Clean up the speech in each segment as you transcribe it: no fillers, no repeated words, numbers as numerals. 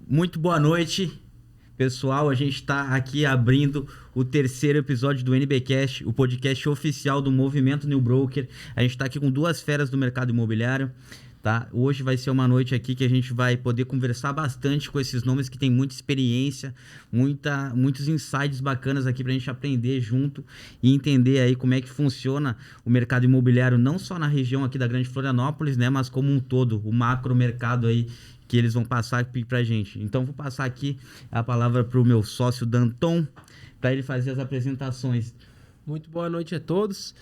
Muito boa noite, pessoal. A gente está aqui abrindo o terceiro episódio do NBcast, o podcast oficial do Movimento New Broker. A gente está aqui com duas feras do mercado imobiliário, tá? Hoje vai ser uma noite aqui que a gente vai poder conversar bastante com esses nomes que têm muita experiência, muitos insights bacanas aqui para a gente aprender junto e entender aí como é que funciona o mercado imobiliário, não só na região aqui da Grande Florianópolis, né, mas como um todo, o macro mercado aí que eles vão passar aqui pra gente. Então vou passar aqui a palavra pro meu sócio Danton, para ele fazer as apresentações. Muito boa noite a todos.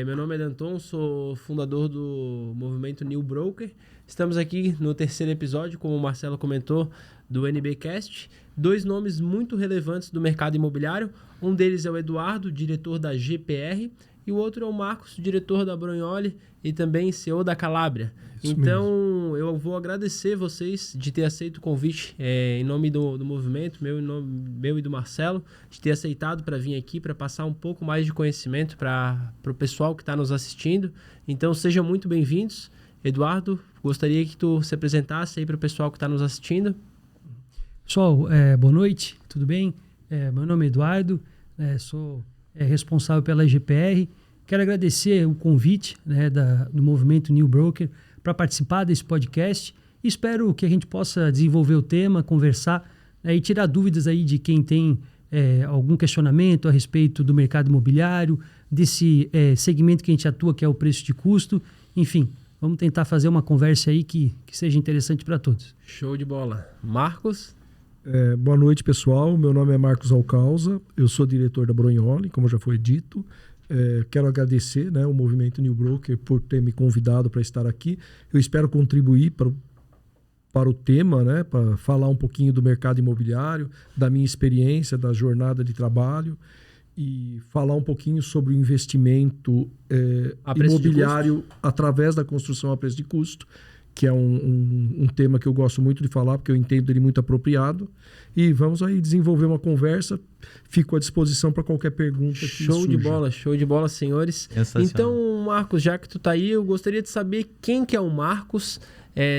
Meu nome é Danton, sou fundador do Movimento New Broker. Estamos aqui no terceiro episódio, como o Marcelo comentou, do NBcast. Dois nomes muito relevantes do mercado imobiliário. Um deles é o Eduardo, diretor da GPR, e o outro é o Marcos, diretor da Brunholi e também CEO da Calabria. Então, eu vou agradecer vocês de ter aceito o convite em nome do movimento, meu e do Marcelo, de ter aceitado para vir aqui, para passar um pouco mais de conhecimento para o pessoal que está nos assistindo. Então, sejam muito bem-vindos. Eduardo, gostaria que tu se apresentasse aí para o pessoal que está nos assistindo. Pessoal, boa noite, tudo bem? Meu nome é Eduardo, sou responsável pela GPR. Quero agradecer o convite, né, do Movimento New Broker para participar desse podcast. Espero que a gente possa desenvolver o tema, conversar, e tirar dúvidas aí de quem tem algum questionamento a respeito do mercado imobiliário, desse segmento que a gente atua, que é o preço de custo. Enfim, vamos tentar fazer uma conversa aí que seja interessante para todos. Show de bola. Marcos? Boa noite, pessoal. Meu nome é Marcos Alcausa, eu sou diretor da Brunholi, como já foi dito. Quero agradecer, né, o Movimento New Broker por ter me convidado para estar aqui. Eu espero contribuir para o tema, né, para falar um pouquinho do mercado imobiliário, da minha experiência, da jornada de trabalho e falar um pouquinho sobre o investimento imobiliário através da construção a preço de custo, que é um tema que eu gosto muito de falar, porque eu entendo ele muito apropriado. E vamos aí desenvolver uma conversa. Fico à disposição para qualquer pergunta que surja. Show de bola, senhores. Então, Marcos, já que tu tá aí, eu gostaria de saber quem que é o Marcos,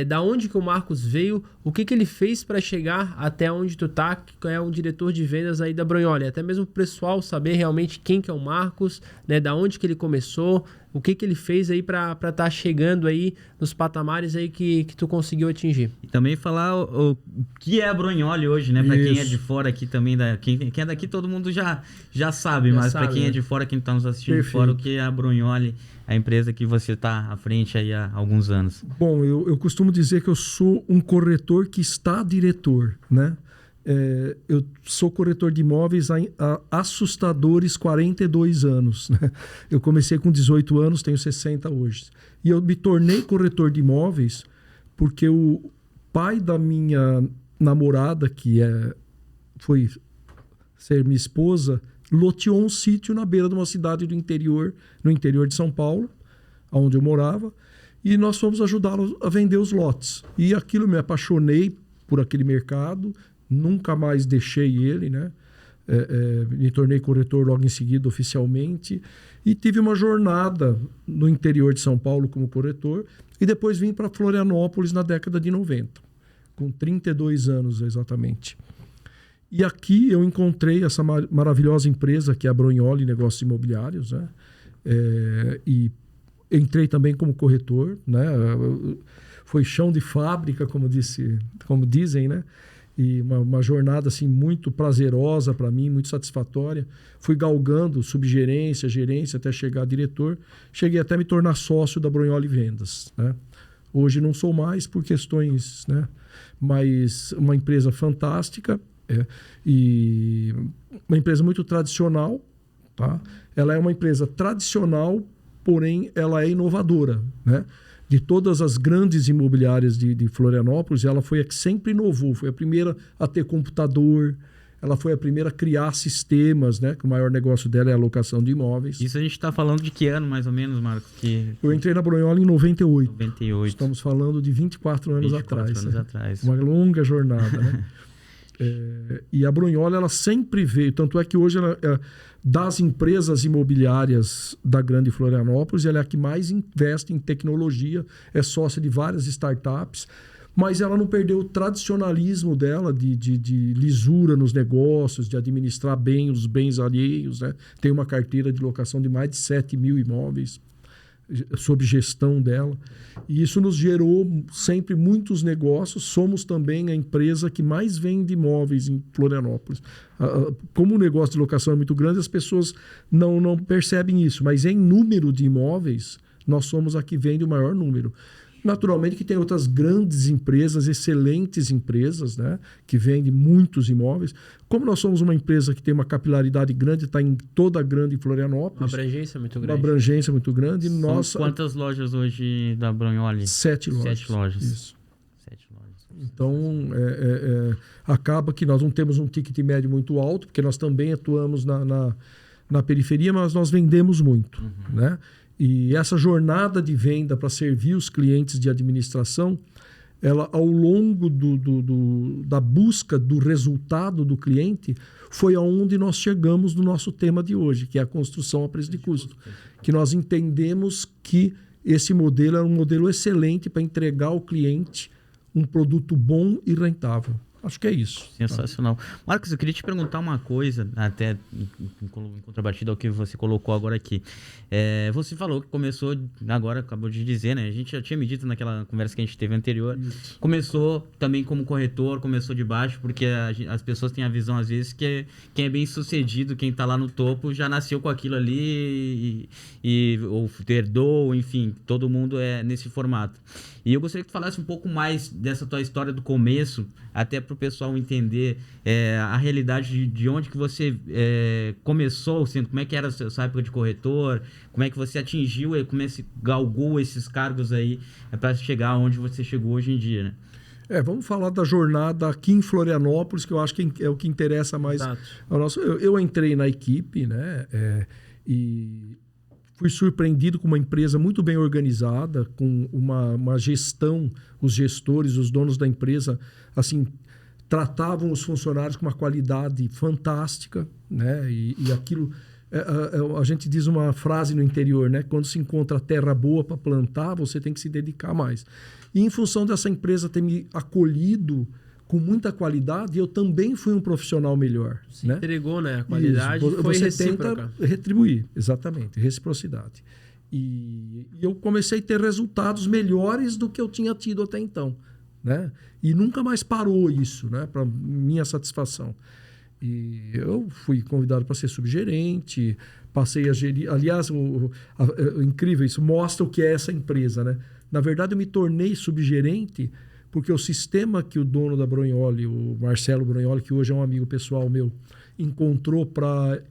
da onde que o Marcos veio, o que ele fez para chegar até onde tu tá, que é um diretor de vendas aí da Brunholi. Até mesmo o pessoal saber realmente quem que é o Marcos, né, da onde que ele começou, o que ele fez aí para estar chegando aí nos patamares aí que tu conseguiu atingir. E também falar o que é a Brunholi hoje, né? Para quem é de fora aqui também, quem é daqui todo mundo já sabe, mas para quem é de fora, quem está nos assistindo de fora, o que é a Brunholi, a empresa que você está à frente aí há alguns anos? Bom, eu costumo dizer que eu sou um corretor que está diretor, né? Eu sou corretor de imóveis há assustadores 42 anos. Né? Eu comecei com 18 anos, tenho 60 hoje. E eu me tornei corretor de imóveis porque o pai da minha namorada, que foi ser minha esposa, loteou um sítio na beira de uma cidade do interior, no interior de São Paulo, onde eu morava, e nós fomos ajudá-lo a vender os lotes. E aquilo, me apaixonei por aquele mercado, nunca mais deixei ele, né? Me tornei corretor logo em seguida oficialmente e tive uma jornada no interior de São Paulo como corretor e depois vim para Florianópolis na década de 90, com 32 anos exatamente. E aqui eu encontrei essa maravilhosa empresa que é a Brunholi Negócios Imobiliários, né? E entrei também como corretor, né? Foi chão de fábrica, como dizem, né? E uma jornada assim, muito prazerosa para mim, muito satisfatória. Fui galgando subgerência, gerência, até chegar a diretor. Cheguei até a me tornar sócio da Brunholi Vendas, né? Hoje não sou mais por questões, né? Mas uma empresa fantástica e uma empresa muito tradicional, tá? Ela é uma empresa tradicional, porém ela é inovadora, né? De todas as grandes imobiliárias de Florianópolis, ela foi a que sempre inovou. Foi a primeira a ter computador, ela foi a primeira a criar sistemas, né? Que o maior negócio dela é a locação de imóveis. Isso a gente está falando de que ano, mais ou menos, Marcos? Eu entrei na Brunholi em 98. 98. Estamos falando de 24 anos atrás. 24 anos atrás. Uma longa jornada, né? E a Brunholi, ela sempre veio, tanto é que hoje ela, das empresas imobiliárias da Grande Florianópolis, ela é a que mais investe em tecnologia, é sócia de várias startups. mas ela não perdeu o tradicionalismo dela de lisura nos negócios, de administrar bem os bens alheios, né? Tem uma carteira de locação de mais de 7 mil imóveis sob gestão dela. E isso nos gerou sempre muitos negócios. Somos também a empresa que mais vende imóveis em Florianópolis. Como o negócio de locação é muito grande, as pessoas não percebem isso. Mas em número de imóveis, nós somos a que vende o maior número. Naturalmente que tem outras grandes empresas, excelentes empresas, né, que vendem muitos imóveis. Como nós somos uma empresa que tem uma capilaridade grande, está em toda a grande Florianópolis. Uma abrangência muito grande. Uma abrangência muito grande. São quantas lojas hoje da Brunholi? 7 lojas. 7 lojas. Isso. 7 lojas. Então, acaba que nós não temos um ticket médio muito alto, porque nós também atuamos na periferia, mas nós vendemos muito, né? E essa jornada de venda para servir os clientes de administração, ela, ao longo da busca do resultado do cliente, foi aonde nós chegamos no nosso tema de hoje, que é a construção a preço de custo. Que nós entendemos que esse modelo é um modelo excelente para entregar ao cliente um produto bom e rentável. Acho que é isso. Sensacional. Marcos, eu queria te perguntar uma coisa, até em contrapartida ao que você colocou agora aqui. Você falou que começou, agora acabou de dizer, né? A gente já tinha me dito naquela conversa que a gente teve anterior. Isso. Começou também como corretor, começou de baixo, porque as pessoas têm a visão, às vezes, que quem é bem sucedido, quem está lá no topo, já nasceu com aquilo ali ou herdou, enfim, todo mundo é nesse formato. E eu gostaria que tu falasse um pouco mais dessa tua história do começo, até para o pessoal entender a realidade de onde que você começou, assim, como é que era a sua época de corretor, como é que você atingiu e como é que galgou esses cargos aí para chegar onde você chegou hoje em dia, né? Vamos falar da jornada aqui em Florianópolis, que eu acho que é o que interessa mais ao nosso. Eu entrei na equipe, né? E fui surpreendido com uma empresa muito bem organizada, com uma gestão, os gestores, os donos da empresa, assim, tratavam os funcionários com uma qualidade fantástica, né? E aquilo, a gente diz uma frase no interior, né? Quando se encontra terra boa para plantar, você tem que se dedicar mais. E em função dessa empresa ter me acolhido com muita qualidade, eu também fui um profissional melhor. Se né? entregou, né? A qualidade Isso. foi você recíproca. Tenta retribuir, exatamente, reciprocidade. E eu comecei a ter resultados melhores do que eu tinha tido até então, né? E nunca mais parou isso, né? Para minha satisfação. E eu fui convidado para ser subgerente, passei a gerir. Aliás, incrível, isso mostra o que é essa empresa, né? Na verdade, eu me tornei subgerente porque o sistema que o dono da Brunholi, o Marcelo Brunholi, que hoje é um amigo pessoal meu, encontrou para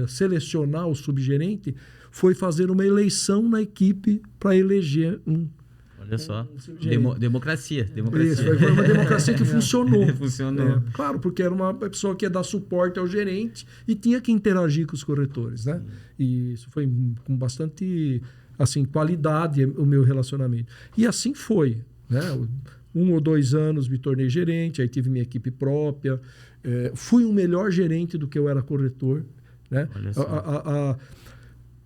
selecionar o subgerente foi fazer uma eleição na equipe para eleger um. Olha só, democracia. Isso, foi uma democracia que funcionou. Funcionou. Claro, porque era uma pessoa que ia dar suporte ao gerente e tinha que interagir com os corretores, né? E isso foi com bastante assim, qualidade o meu relacionamento. E assim foi, né? 1 ou 2 anos me tornei gerente, aí tive minha equipe própria. Fui um melhor gerente do que eu era corretor, né? Olha só.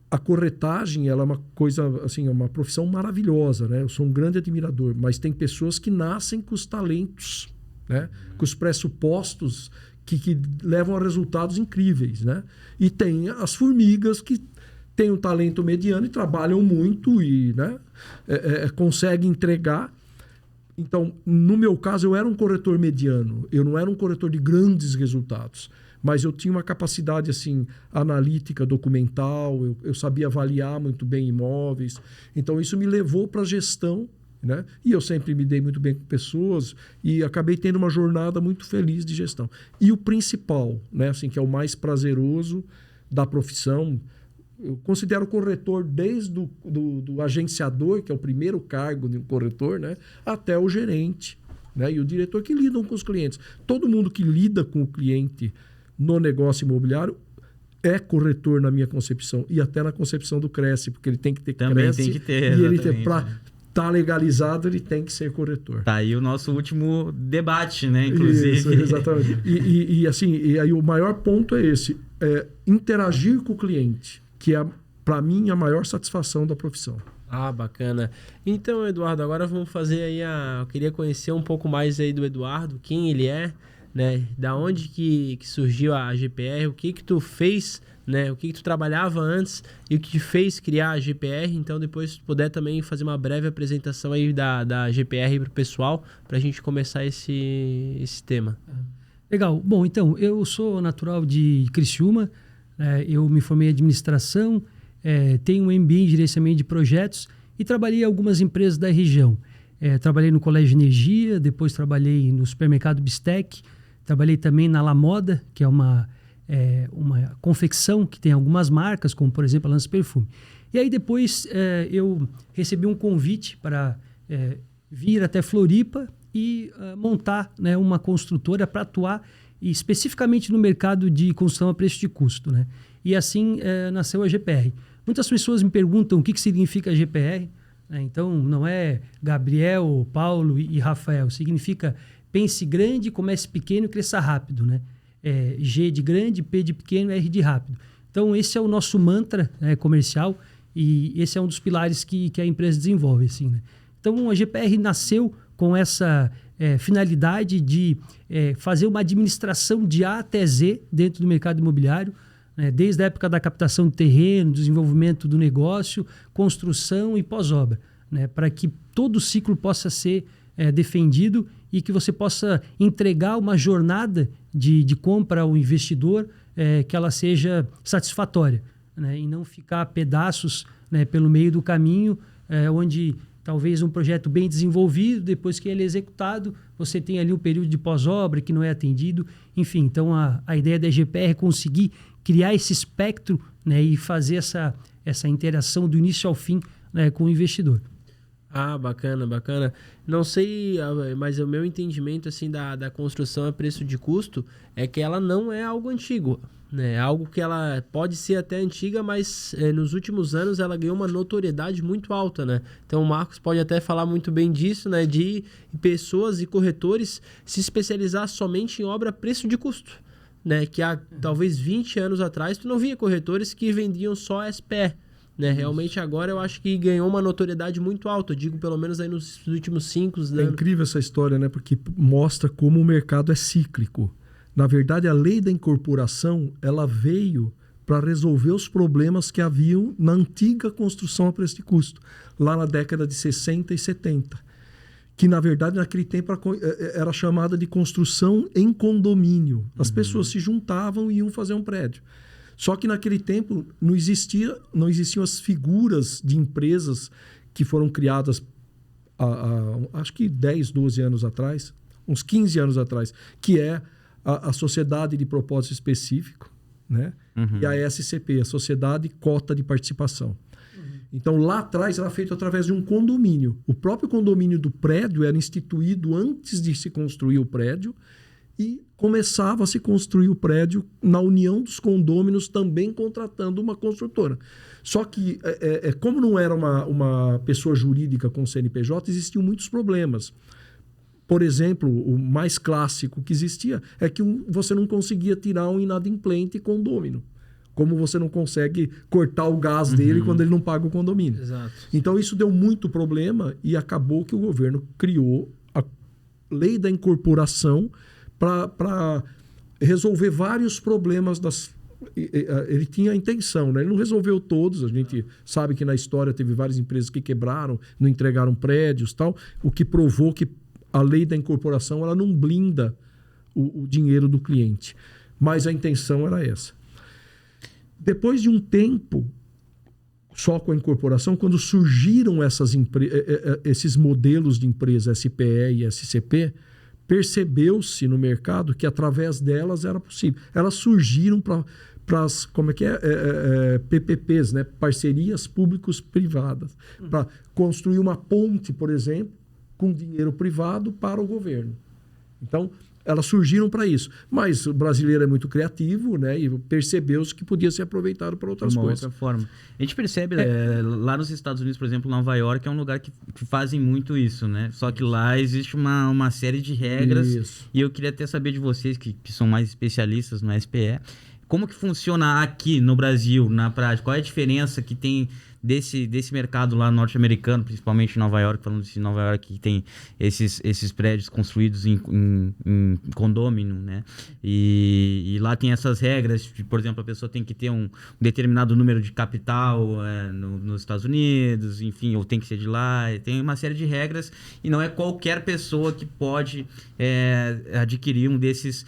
A corretagem, ela é uma coisa, assim, é uma profissão maravilhosa, né? Eu sou um grande admirador, mas tem pessoas que nascem com os talentos, né? Com os pressupostos que levam a resultados incríveis, né? E tem as formigas que têm um talento mediano e trabalham muito e, né? Conseguem entregar. Então, no meu caso, eu era um corretor mediano, eu não era um corretor de grandes resultados, mas eu tinha uma capacidade assim, analítica, documental, eu sabia avaliar muito bem imóveis. Então, isso me levou para a gestão, né? E eu sempre me dei muito bem com pessoas e acabei tendo uma jornada muito feliz de gestão. E o principal, né? Assim, que é o mais prazeroso da profissão, eu considero o corretor desde do agenciador, que é o primeiro cargo de um corretor, né? Até o gerente, né? E o diretor que lidam com os clientes. Todo mundo que lida com o cliente no negócio imobiliário é corretor na minha concepção e até na concepção do Cresce, porque ele tem que ter também Cresce, tem que ter, e ele para estar legalizado ele tem que ser corretor. Tá aí o nosso último debate, né? Inclusive. Isso, exatamente. E assim, e aí o maior ponto é esse, interagir com o cliente, que é para mim a maior satisfação da profissão. Ah, bacana. Então, Eduardo, agora vamos fazer aí eu queria conhecer um pouco mais aí do Eduardo, quem ele é, né? Da onde que surgiu a GPR, o que tu fez, né? O que tu trabalhava antes e o que te fez criar a GPR. Então, depois, se tu puder também fazer uma breve apresentação aí da GPR para o pessoal, para a gente começar esse tema. Legal. Bom, então, eu sou natural de Criciúma, eu me formei em administração, tenho um MBA em gerenciamento de projetos e trabalhei em algumas empresas da região. Trabalhei no Colégio de Energia, depois trabalhei no supermercado Bistec, trabalhei também na La Moda, que é uma confecção que tem algumas marcas, como por exemplo a Lança Perfume. E aí depois eu recebi um convite para vir até Floripa e montar, né, uma construtora para atuar especificamente no mercado de construção a preço de custo, né? E assim nasceu a GPR. Muitas pessoas me perguntam o que significa a GPR. Então, não é Gabriel, Paulo e Rafael. Significa pense grande, comece pequeno e cresça rápido, né? G de grande, P de pequeno, R de rápido. Então, esse é o nosso mantra, né, comercial, e esse é um dos pilares que a empresa desenvolve. Assim, né? Então, a GPR nasceu com essa finalidade de fazer uma administração de A até Z dentro do mercado imobiliário, desde a época da captação de terreno, desenvolvimento do negócio, construção e pós-obra, né, para que todo o ciclo possa ser defendido e que você possa entregar uma jornada de compra ao investidor que ela seja satisfatória, né, e não ficar a pedaços, né, pelo meio do caminho, onde talvez um projeto bem desenvolvido, depois que ele é executado, você tem ali um período de pós-obra que não é atendido. Enfim, então a ideia da GPR é conseguir criar esse espectro, né, e fazer essa interação do início ao fim, né, com o investidor. Ah, bacana, bacana. Não sei, mas o meu entendimento assim da construção a preço de custo é que ela não é algo antigo, né? É algo que ela pode ser até antiga, mas nos últimos anos ela ganhou uma notoriedade muito alta, né? Então o Marcos pode até falar muito bem disso, né? De pessoas e corretores se especializar somente em obra a preço de custo, né? Que há talvez 20 anos atrás tu não via corretores que vendiam só SPE. Né? Realmente agora eu acho que ganhou uma notoriedade muito alta, eu digo pelo menos aí nos últimos 5 anos. É incrível essa história, né? Porque mostra como o mercado é cíclico. Na verdade, a lei da incorporação ela veio para resolver os problemas que haviam na antiga construção a preço de custo, lá na década de 60 e 70. Que, na verdade, naquele tempo era chamada de construção em condomínio. As pessoas se juntavam e iam fazer um prédio. Só que naquele tempo não existiam as figuras de empresas que foram criadas acho que 10, 12 anos atrás, uns 15 anos atrás, que é a Sociedade de Propósito Específico, né? E a SCP, a Sociedade Cota de Participação. Então, lá atrás era feito através de um condomínio. O próprio condomínio do prédio era instituído antes de se construir o prédio e começava a se construir o prédio na união dos condôminos, também contratando uma construtora. Só que, como não era uma pessoa jurídica com CNPJ, existiam muitos problemas. Por exemplo, o mais clássico que existia é que você não conseguia tirar um inadimplente condômino. Como você não consegue cortar o gás dele quando ele não paga o condomínio. Exato. Então, isso deu muito problema e acabou que o governo criou a lei da incorporação para resolver vários problemas ele tinha a intenção, né? Ele não resolveu todos. A gente sabe que na história teve várias empresas que quebraram, não entregaram prédios, tal, o que provou que a lei da incorporação ela não blinda o dinheiro do cliente. Mas a intenção era essa. Depois de um tempo só com a incorporação, quando surgiram esses modelos de empresa SPE e SCP, percebeu-se no mercado que através delas era possível. Elas surgiram para as PPPs, né? Parcerias públicos-privadas, para construir uma ponte, por exemplo, com dinheiro privado para o governo. Então, elas surgiram para isso. Mas o brasileiro é muito criativo, né? E percebeu-se que podia ser aproveitado para outras coisas. Outra forma. A gente percebe lá nos Estados Unidos, por exemplo, Nova York, é um lugar que fazem muito isso, né? Só que lá existe uma série de regras. Isso. E eu queria até saber de vocês, que são mais especialistas no SPE, como que funciona aqui no Brasil, na prática? Qual é a diferença que tem desse mercado lá norte-americano, principalmente em Nova York, falando de Nova York, que tem esses prédios construídos em condômino, né? E lá tem essas regras, por exemplo, a pessoa tem que ter um determinado número de capital nos Estados Unidos, enfim, ou tem que ser de lá, tem uma série de regras, e não é qualquer pessoa que pode adquirir um desses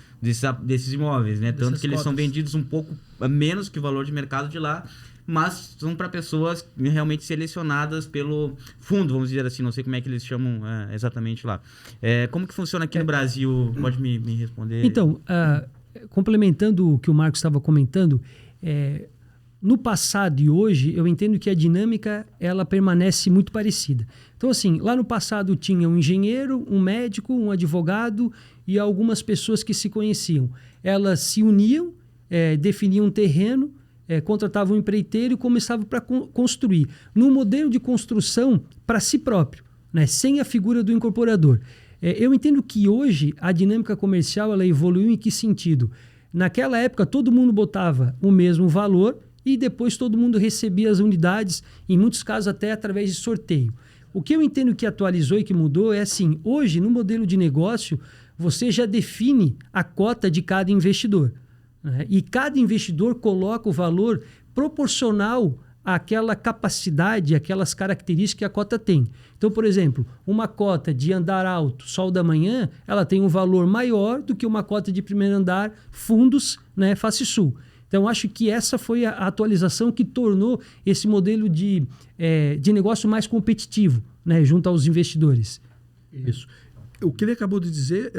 imóveis, né? Tanto que eles são vendidos um pouco menos que o valor de mercado de lá, mas são para pessoas realmente selecionadas pelo fundo, vamos dizer assim, não sei como é que eles chamam exatamente lá. Como que funciona aqui no Brasil? Pode me responder? Então, complementando o que o Marcos estava comentando, no passado e hoje, eu entendo que a dinâmica ela permanece muito parecida. Então, assim, lá no passado tinha um engenheiro, um médico, um advogado e algumas pessoas que se conheciam. Elas se uniam, definiam um terreno, contratavam um empreiteiro e começavam para construir. Num modelo de construção para si próprio, né? Sem a figura do incorporador. Eu entendo que hoje a dinâmica comercial ela evoluiu em que sentido? Naquela época todo mundo botava o mesmo valor e depois todo mundo recebia as unidades, em muitos casos até através de sorteio. O que eu entendo que atualizou e que mudou é assim, hoje no modelo de negócio você já define a cota de cada investidor. E cada investidor coloca o valor proporcional àquela capacidade, aquelas características que a cota tem. Então, por exemplo, uma cota de andar alto, sol da manhã, ela tem um valor maior do que uma cota de primeiro andar, fundos, né, face sul. Então, acho que essa foi a atualização que tornou esse modelo de negócio mais competitivo, né, junto aos investidores. Isso. O que ele acabou de dizer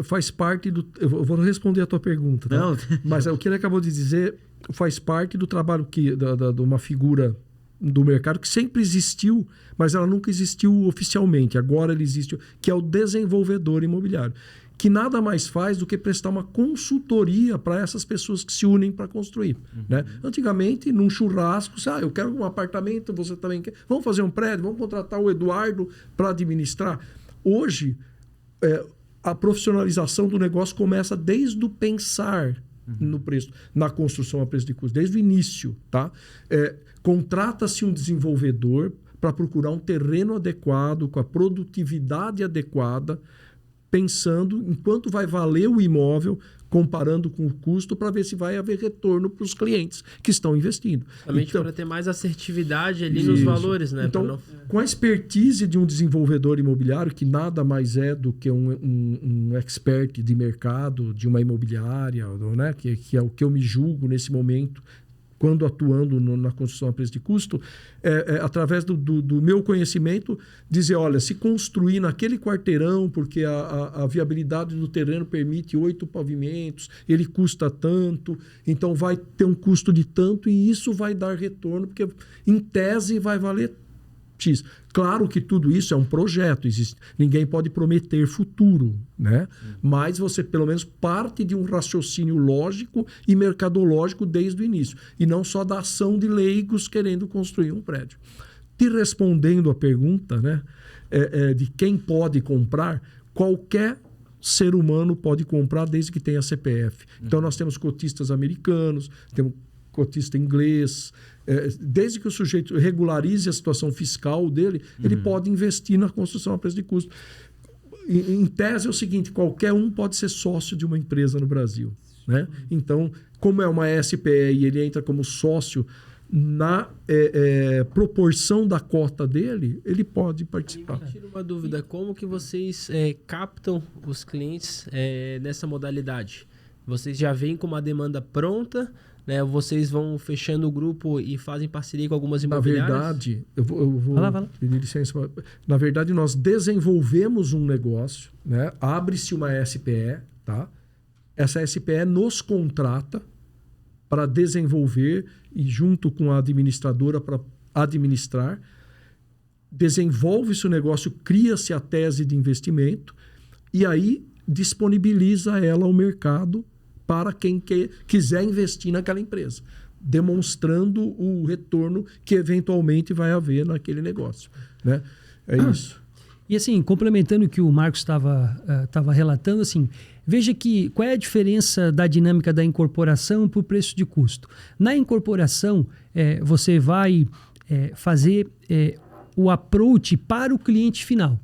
faz parte do... Eu vou responder a tua pergunta, tá? Não. Mas o que ele acabou de dizer faz parte do trabalho de uma figura do mercado que sempre existiu, mas ela nunca existiu oficialmente. Agora ele existe, que é o desenvolvedor imobiliário, que nada mais faz do que prestar uma consultoria para essas pessoas que se unem para construir. Né? Antigamente, num churrasco, eu quero um apartamento, você também quer. Vamos fazer um prédio, vamos contratar o Eduardo para administrar. Hoje, a profissionalização do negócio começa desde o pensar no preço, na construção a preço de custo, desde o início. Tá? Contrata-se um desenvolvedor para procurar um terreno adequado, com a produtividade adequada, pensando em quanto vai valer o imóvel, comparando com o custo, para ver se vai haver retorno para os clientes que estão investindo. Exatamente, para ter mais assertividade ali nos valores, né? Então, com a expertise de um desenvolvedor imobiliário, que nada mais é do que um expert de mercado, de uma imobiliária, né? que é o que eu me julgo nesse momento, quando atuando na construção a preço de custo, através do meu conhecimento, dizer, olha, se construir naquele quarteirão, porque a viabilidade do terreno permite 8 pavimentos, ele custa tanto, então vai ter um custo de tanto e isso vai dar retorno, porque em tese vai valer X. Claro que tudo isso é um projeto, ninguém pode prometer futuro, né? Mas você pelo menos parte de um raciocínio lógico e mercadológico desde o início, e não só da ação de leigos querendo construir um prédio. Te respondendo a pergunta, né, de quem pode comprar, qualquer ser humano pode comprar desde que tenha CPF. Então nós temos cotistas americanos, temos cotista inglês, desde que o sujeito regularize a situação fiscal dele, ele pode investir na construção a preço de custo. Em tese é o seguinte, qualquer um pode ser sócio de uma empresa no Brasil. Né? Então, como é uma SPE e ele entra como sócio na proporção da cota dele, ele pode participar. Me tira uma dúvida, como que vocês captam os clientes nessa modalidade? Vocês já vêm com uma demanda pronta, né? Vocês vão fechando o grupo e fazem parceria com algumas imobiliárias? Na verdade, eu vou vai lá. pedir licença. Na verdade, nós desenvolvemos um negócio, né? Abre-se uma SPE, tá? Essa SPE nos contrata para desenvolver e junto com a administradora para administrar. Desenvolve-se o negócio, cria-se a tese de investimento e aí disponibiliza ela ao mercado para quem quiser investir naquela empresa, demonstrando o retorno que eventualmente vai haver naquele negócio. Né? É isso. E assim, complementando o que o Marcos estava relatando, assim, veja que qual é a diferença da dinâmica da incorporação para o preço de custo. Na incorporação, você vai fazer o approach para o cliente final.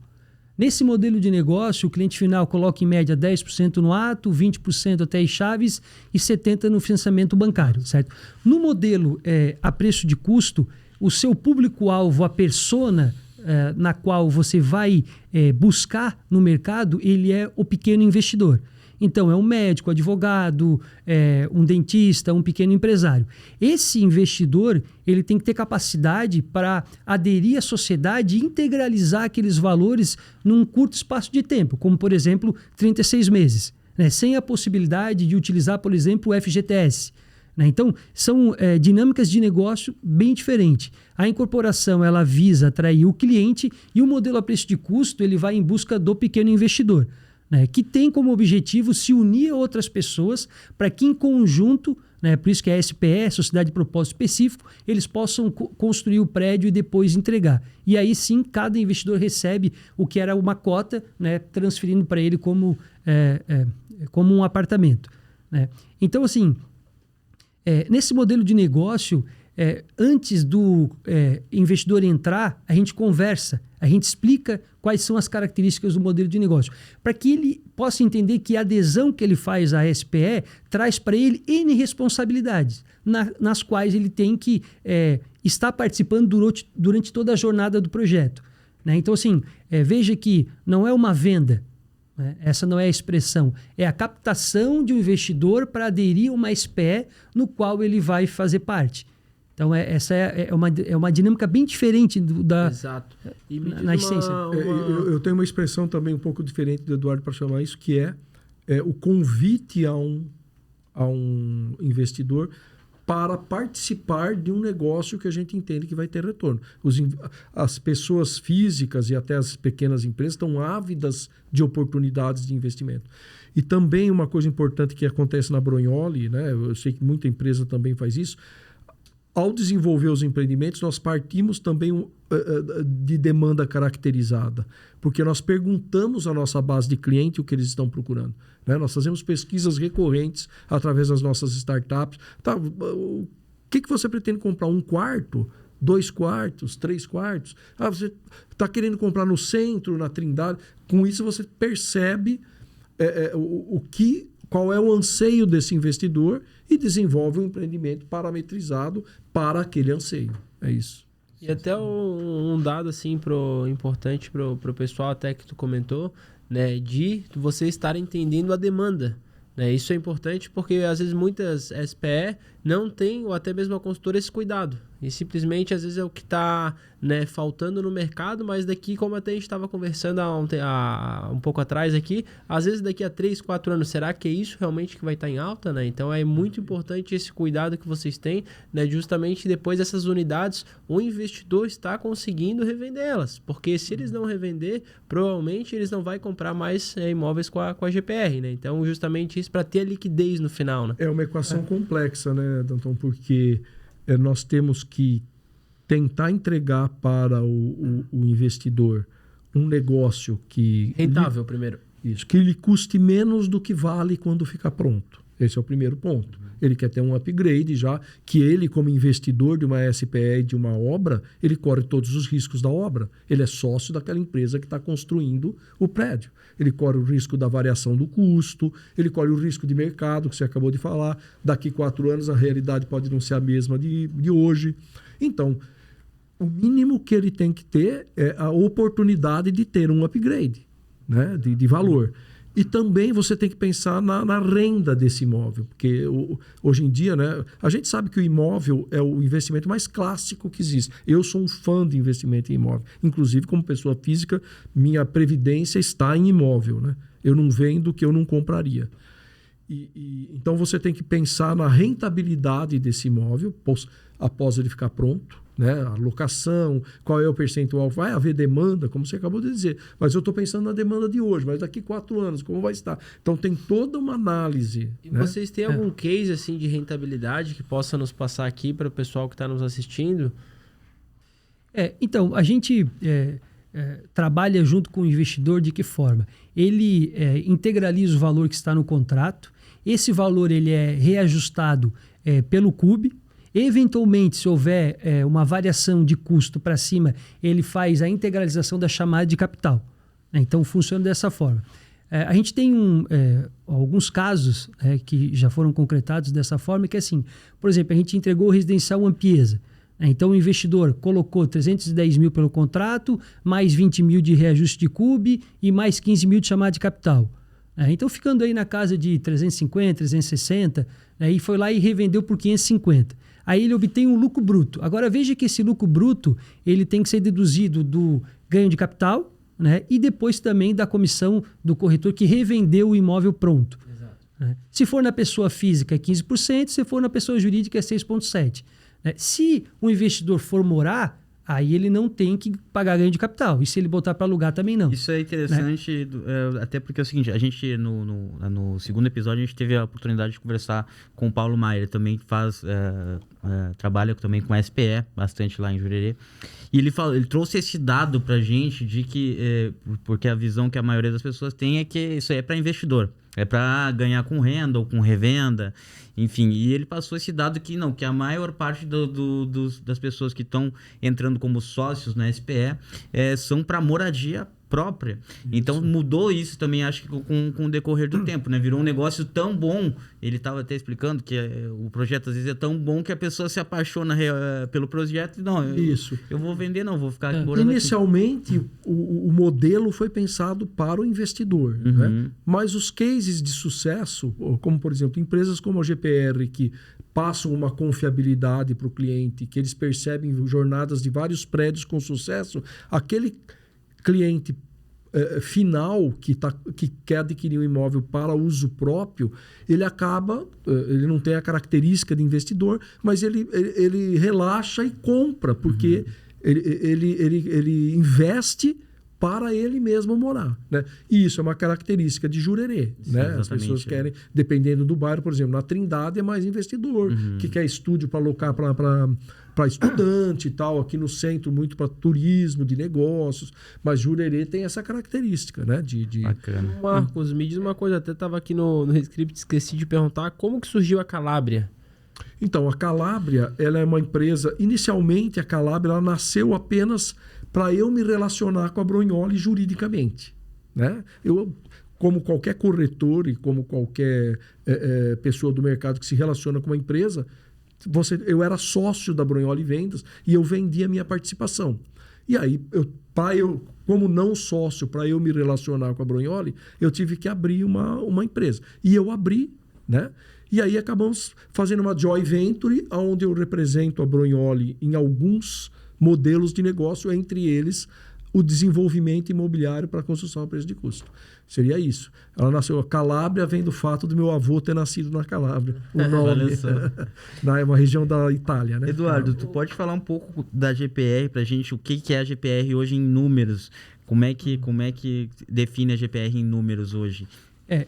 Nesse modelo de negócio, o cliente final coloca em média 10% no ato, 20% até as chaves e 70% no financiamento bancário, certo? No modelo a preço de custo, o seu público-alvo, a persona na qual você vai buscar no mercado, ele é o pequeno investidor. Então, é um médico, advogado, um dentista, um pequeno empresário. Esse investidor, ele tem que ter capacidade para aderir à sociedade e integralizar aqueles valores num curto espaço de tempo, como, por exemplo, 36 meses, né? Sem a possibilidade de utilizar, por exemplo, o FGTS. Né? Então, são dinâmicas de negócio bem diferentes. A incorporação, ela visa atrair o cliente e o modelo a preço de custo, ele vai em busca do pequeno investidor, né, que tem como objetivo se unir a outras pessoas para que em conjunto, né, por isso que é a SPE, Sociedade de Propósito Específico, eles possam construir o prédio e depois entregar. E aí sim, cada investidor recebe o que era uma cota, né, transferindo para ele como um apartamento. Né? Então, assim, nesse modelo de negócio, antes do investidor entrar, a gente conversa, a gente explica quais são as características do modelo de negócio, para que ele possa entender que a adesão que ele faz à SPE traz para ele N responsabilidades, nas quais ele tem que estar participando durante toda a jornada do projeto. Né? Então, assim, veja que não é uma venda, né? Essa não é a expressão, é a captação de um investidor para aderir a uma SPE no qual ele vai fazer parte. Então, essa é uma dinâmica bem diferente Exato. E na essência. Eu tenho uma expressão também um pouco diferente do Eduardo para chamar isso, que é o convite a um investidor para participar de um negócio que a gente entende que vai ter retorno. As pessoas físicas e até as pequenas empresas estão ávidas de oportunidades de investimento. E também uma coisa importante que acontece na Bronioli, né? Eu sei que muita empresa também faz isso. Ao desenvolver os empreendimentos, nós partimos também de demanda caracterizada, porque nós perguntamos à nossa base de cliente o que eles estão procurando. Né? Nós fazemos pesquisas recorrentes através das nossas startups. Tá, o que você pretende comprar? 1 quarto? 2 quartos? 3 quartos? Você está querendo comprar no centro, na Trindade? Com isso você percebe qual é o anseio desse investidor e desenvolve um empreendimento parametrizado para aquele anseio. É isso. E até um dado assim importante para o pessoal, até que tu comentou, né, de você estar entendendo a demanda. Né? Isso é importante porque às vezes muitas SPE não têm, ou até mesmo a consultora, esse cuidado. E simplesmente às vezes é o que está, né, faltando no mercado, mas daqui, como até a gente estava conversando um pouco atrás aqui, às vezes daqui a 3, 4 anos, será que é isso realmente que vai estar em alta? Né? Então é muito importante esse cuidado que vocês têm, né, justamente depois dessas unidades, o investidor está conseguindo revender elas, porque se eles não revender, provavelmente eles não vão comprar mais imóveis com a GPR. Né? Então justamente isso para ter a liquidez no final. Né? É uma equação complexa, né, Danton? Porque nós temos que tentar entregar para o investidor um negócio que... rentável primeiro. Isso, que lhe custe menos do que vale quando ficar pronto. Esse é o primeiro ponto. Ele quer ter um upgrade já, que ele, como investidor de uma SPE e de uma obra, ele corre todos os riscos da obra. Ele é sócio daquela empresa que está construindo o prédio. Ele corre o risco da variação do custo, ele corre o risco de mercado, que você acabou de falar. Daqui 4 anos a realidade pode não ser a mesma de hoje. Então, o mínimo que ele tem que ter é a oportunidade de ter um upgrade, né, de valor. E também você tem que pensar na renda desse imóvel, porque hoje em dia, né, a gente sabe que o imóvel é o investimento mais clássico que existe. Eu sou um fã de investimento em imóvel. Inclusive, como pessoa física, minha previdência está em imóvel. Né? Eu não vendo o que eu não compraria. Então, você tem que pensar na rentabilidade desse imóvel após ele ficar pronto. Né? A locação, qual é o percentual, vai haver demanda, como você acabou de dizer, mas eu estou pensando na demanda de hoje, mas daqui 4 anos, como vai estar? Então tem toda uma análise. E né? Vocês têm algum case assim, de rentabilidade que possa nos passar aqui para o pessoal que está nos assistindo? Então, a gente trabalha junto com o investidor de que forma? Ele integraliza o valor que está no contrato, esse valor ele é reajustado pelo CUB, eventualmente, se houver uma variação de custo para cima, ele faz a integralização da chamada de capital. Então, funciona dessa forma. A gente tem alguns casos que já foram concretados dessa forma, que é assim, por exemplo, a gente entregou o residencial Ampiesa. Então, o investidor colocou 310 mil pelo contrato, mais 20 mil de reajuste de CUB e mais 15 mil de chamada de capital. Então, ficando aí na casa de 350, 360, e foi lá e revendeu por 550. Aí ele obtém um lucro bruto. Agora, veja que esse lucro bruto ele tem que ser deduzido do ganho de capital, e depois também da comissão do corretor que revendeu o imóvel pronto. Exato. Se for na pessoa física é 15%, se for na pessoa jurídica é 6,7%. Se o investidor for morar, aí ele não tem que pagar ganho de capital. E se ele botar para alugar, também não. Isso é interessante, até porque é o seguinte, a gente, no segundo episódio, a gente teve a oportunidade de conversar com o Paulo Maia, ele também trabalha também com SPE, bastante lá em Jurerê. E ele trouxe esse dado pra gente de que, porque a visão que a maioria das pessoas tem é que isso aí é para investidor. É para ganhar com renda ou com revenda, enfim. E ele passou esse dado que a maior parte das pessoas que estão entrando como sócios na SPE são para moradia própria. Então mudou isso também, acho que com o decorrer do tempo, né? Virou um negócio tão bom, ele estava até explicando que o projeto às vezes é tão bom que a pessoa se apaixona pelo projeto e eu vou vender, vou ficar aqui morando. Inicialmente o modelo foi pensado para o investidor, né? Mas os cases de sucesso, como por exemplo empresas como a GPR, que passam uma confiabilidade para o cliente, que eles percebem jornadas de vários prédios com sucesso, aquele cliente final que quer adquirir um imóvel para uso próprio, ele ele não tem a característica de investidor, mas ele relaxa e compra, porque ele investe para ele mesmo morar, né? E isso é uma característica de Jurerê, né? As pessoas querem, dependendo do bairro, por exemplo, na Trindade é mais investidor, que quer estúdio para alocar para estudante e tal, aqui no centro muito para turismo, de negócios, mas Jurerê tem essa característica, né? Bacana. Marcos, me diz uma coisa, até estava aqui no script, esqueci de perguntar, como que surgiu a Calabria? Então, a Calabria, ela é uma empresa, inicialmente a Calabria ela nasceu apenas para eu me relacionar com a Brognoli juridicamente, né? Eu, como qualquer corretor e como qualquer pessoa do mercado que se relaciona com uma empresa, eu era sócio da Brognoli Vendas e eu vendia a minha participação. E aí, como não sócio, para eu me relacionar com a Brognoli, eu tive que abrir uma empresa. E eu abri, né? E aí acabamos fazendo uma joint venture, onde eu represento a Brognoli em alguns modelos de negócio, entre eles o desenvolvimento imobiliário para construção a preço de custo. Seria isso. Ela nasceu, a Calabria vem do fato do meu avô ter nascido na Calabria. O nome, é uma região da Itália, né? Eduardo, tu pode falar um pouco da GPR para a gente, o que é a GPR hoje em números? Como é que define a GPR em números hoje?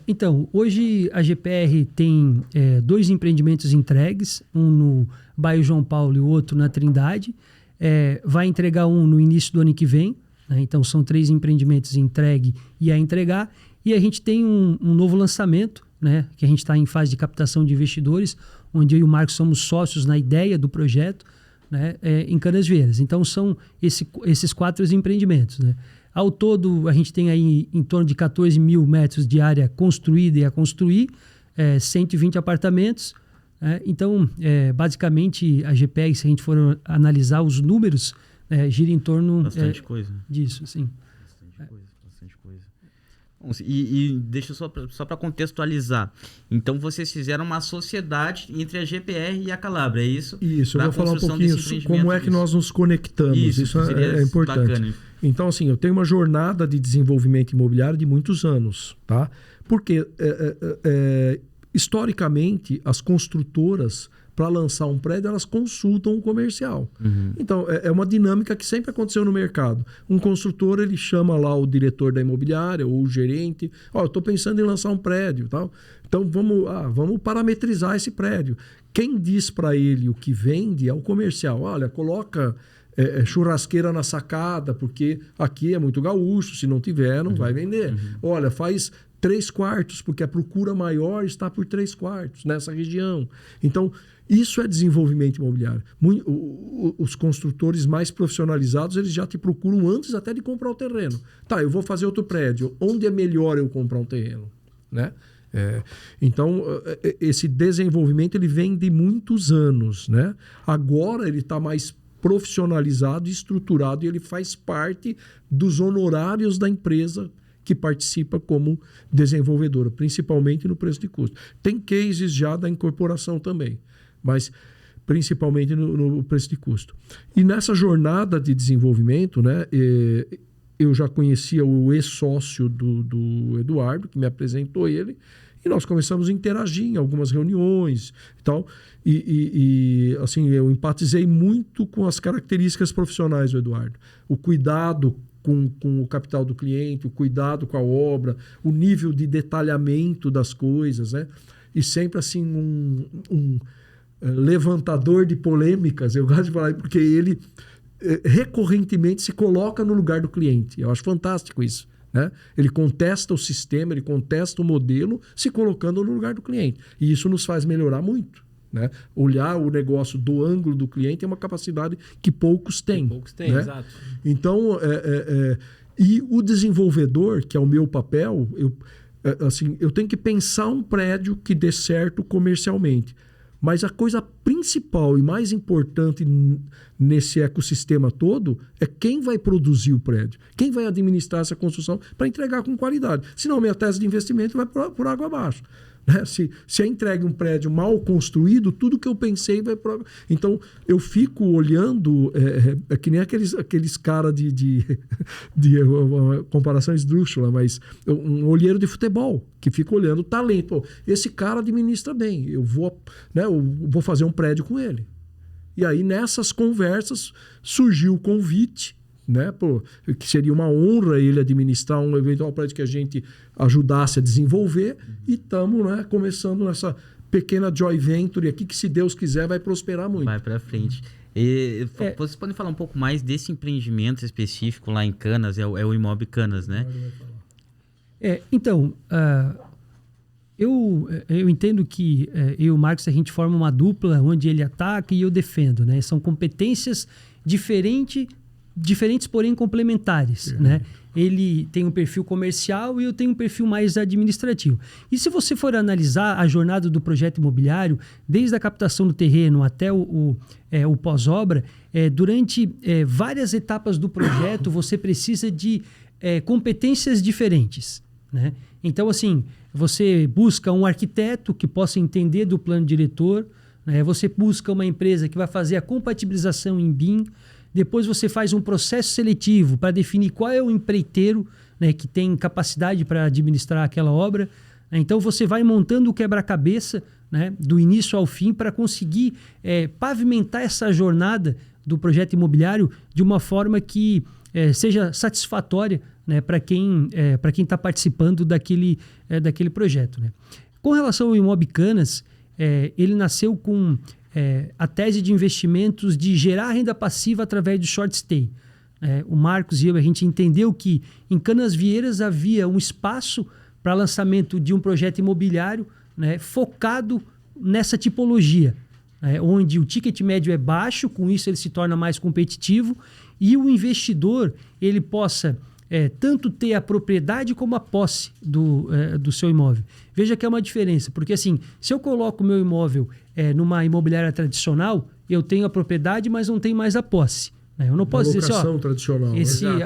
Então, hoje a GPR tem 2 empreendimentos entregues, um no bairro João Paulo e o outro na Trindade. Vai entregar um no início do ano que vem, né? Então são 3 empreendimentos entregue e a entregar. E a gente tem um novo lançamento, né? Que a gente está em fase de captação de investidores, onde eu e o Marcos somos sócios na ideia do projeto, né? Em Canasvieiras. Então são esses 4 empreendimentos, né? Ao todo, a gente tem aí em torno de 14 mil metros de área construída e a construir, 120 apartamentos. Então, basicamente, a GPR, se a gente for analisar os números, gira em torno coisa disso, sim. Bastante coisa. Bom, e deixa só para contextualizar. Então, vocês fizeram uma sociedade entre a GPR e a Calabria, é isso? Isso, eu vou falar um pouquinho como é que nós nos conectamos. Isso é importante. Bacana. Então, assim, eu tenho uma jornada de desenvolvimento imobiliário de muitos anos, tá? Porque, historicamente, as construtoras, para lançar um prédio, elas consultam o comercial. Então, é uma dinâmica que sempre aconteceu no mercado. Um construtor, ele chama lá o diretor da imobiliária ou o gerente. Eu estou pensando em lançar um prédio, tal. Então, vamos parametrizar esse prédio. Quem diz para ele o que vende é o comercial. Olha, coloca churrasqueira na sacada, porque aqui é muito gaúcho, se não tiver, não vai vender. Olha, faz 3/4, porque a procura maior está por 3/4 nessa região. Então, isso é desenvolvimento imobiliário. Os construtores mais profissionalizados, eles já te procuram antes até de comprar o terreno. Tá, eu vou fazer outro prédio. Onde é melhor eu comprar um terreno? Né? Então, esse desenvolvimento ele vem de muitos anos. Né? Agora ele está mais profissionalizado e estruturado e ele faz parte dos honorários da empresa que participa como desenvolvedora, principalmente no preço de custo. Tem cases já da incorporação também, mas principalmente no preço de custo. E nessa jornada de desenvolvimento, né, eu já conhecia o ex-sócio do Eduardo, que me apresentou ele, e nós começamos a interagir em algumas reuniões e tal. E assim, eu empatizei muito com as características profissionais do Eduardo. O cuidado com o capital do cliente, o cuidado com a obra, o nível de detalhamento das coisas, né? E sempre assim um levantador de polêmicas, eu gosto de falar, porque ele recorrentemente se coloca no lugar do cliente. Eu acho fantástico isso. Né? Ele contesta o sistema, ele contesta o modelo, se colocando no lugar do cliente. E isso nos faz melhorar muito. Né? Olhar o negócio do ângulo do cliente é uma capacidade que poucos têm. Né? Exato. Então, e o desenvolvedor, que é o meu papel, eu tenho que pensar um prédio que dê certo comercialmente. Mas a coisa principal e mais importante nesse ecossistema todo é quem vai produzir o prédio, quem vai administrar essa construção para entregar com qualidade. Senão, minha tese de investimento vai por água abaixo. Né? Se é entregue um prédio mal construído, tudo que eu pensei vai por água. Então, eu fico olhando, que nem aqueles caras de comparação esdrúxula, mas um olheiro de futebol, que fica olhando o talento. Pô, esse cara administra bem, eu vou fazer um prédio com ele. E aí, nessas conversas, surgiu o convite, né? Pô, que seria uma honra ele administrar um eventual prédio que a gente ajudasse a desenvolver. E estamos, né, começando nessa pequena joint venture aqui que, se Deus quiser, vai prosperar muito. Vai para frente. Vocês podem falar um pouco mais desse empreendimento específico lá em Canas, é o Imob Canas, né? Então, eu entendo que eu e o Marcos, a gente forma uma dupla onde ele ataca e eu defendo, né? São competências diferentes, porém complementares, né? Ele tem um perfil comercial e eu tenho um perfil mais administrativo. E se você for analisar a jornada do projeto imobiliário, desde a captação do terreno até o pós-obra, durante várias etapas do projeto, você precisa de competências diferentes, né? Então, assim, você busca um arquiteto que possa entender do plano diretor, né? Você busca uma empresa que vai fazer a compatibilização em BIM. Depois você faz um processo seletivo para definir qual é o empreiteiro, né, que tem capacidade para administrar aquela obra. Então você vai montando o quebra-cabeça, né, do início ao fim para conseguir pavimentar essa jornada do projeto imobiliário de uma forma que seja satisfatória, né, para quem está participando daquele projeto. Né? Com relação ao Imob Canas, ele nasceu com a tese de investimentos de gerar renda passiva através do short stay. O Marcos e eu, a gente entendeu que em Canasvieiras havia um espaço para lançamento de um projeto imobiliário, né, focado nessa tipologia, onde o ticket médio é baixo, com isso ele se torna mais competitivo e o investidor ele possa tanto ter a propriedade como a posse do seu imóvel. Veja que é uma diferença, porque assim, se eu coloco o meu imóvel numa imobiliária tradicional, eu tenho a propriedade, mas não tenho mais a posse. Né? Eu não posso dizer assim, tradicional.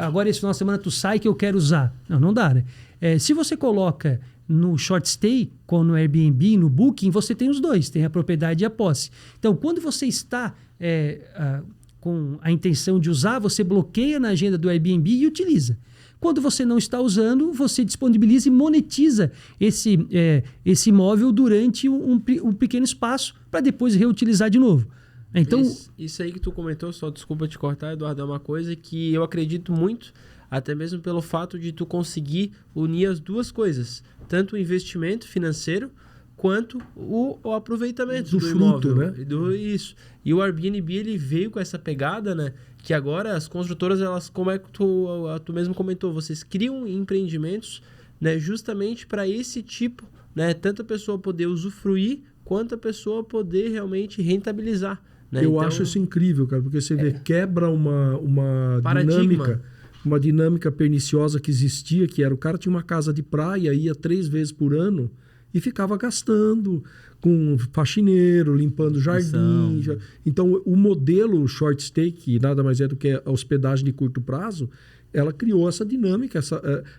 Agora esse final de semana tu sai que eu quero usar. Não dá, né? Se você coloca no short stay, como no Airbnb, no Booking, você tem os dois, tem a propriedade e a posse. Então, quando você está com a intenção de usar, você bloqueia na agenda do Airbnb e utiliza. Quando você não está usando, você disponibiliza e monetiza esse imóvel durante um pequeno espaço para depois reutilizar de novo. Então, isso aí que tu comentou, só desculpa te cortar, Eduardo, é uma coisa que eu acredito muito, até mesmo pelo fato de tu conseguir unir as duas coisas, tanto o investimento financeiro quanto o aproveitamento Do do fruto, imóvel. né? Isso. E o Airbnb, ele veio com essa pegada, né? Que agora as construtoras, elas, como é que tu mesmo comentou, vocês criam empreendimentos, né, justamente para esse tipo, né? Tanto a pessoa poder usufruir, quanto a pessoa poder realmente rentabilizar. Né? Eu Então, acho isso incrível, cara, porque você vê, quebra uma Paradigma. dinâmica perniciosa que existia, que era o cara tinha uma casa de praia, ia 3 vezes por ano e ficava gastando com faxineiro, limpando jardim. Então, o modelo short stay, que nada mais é do que a hospedagem de curto prazo, ela criou essa dinâmica,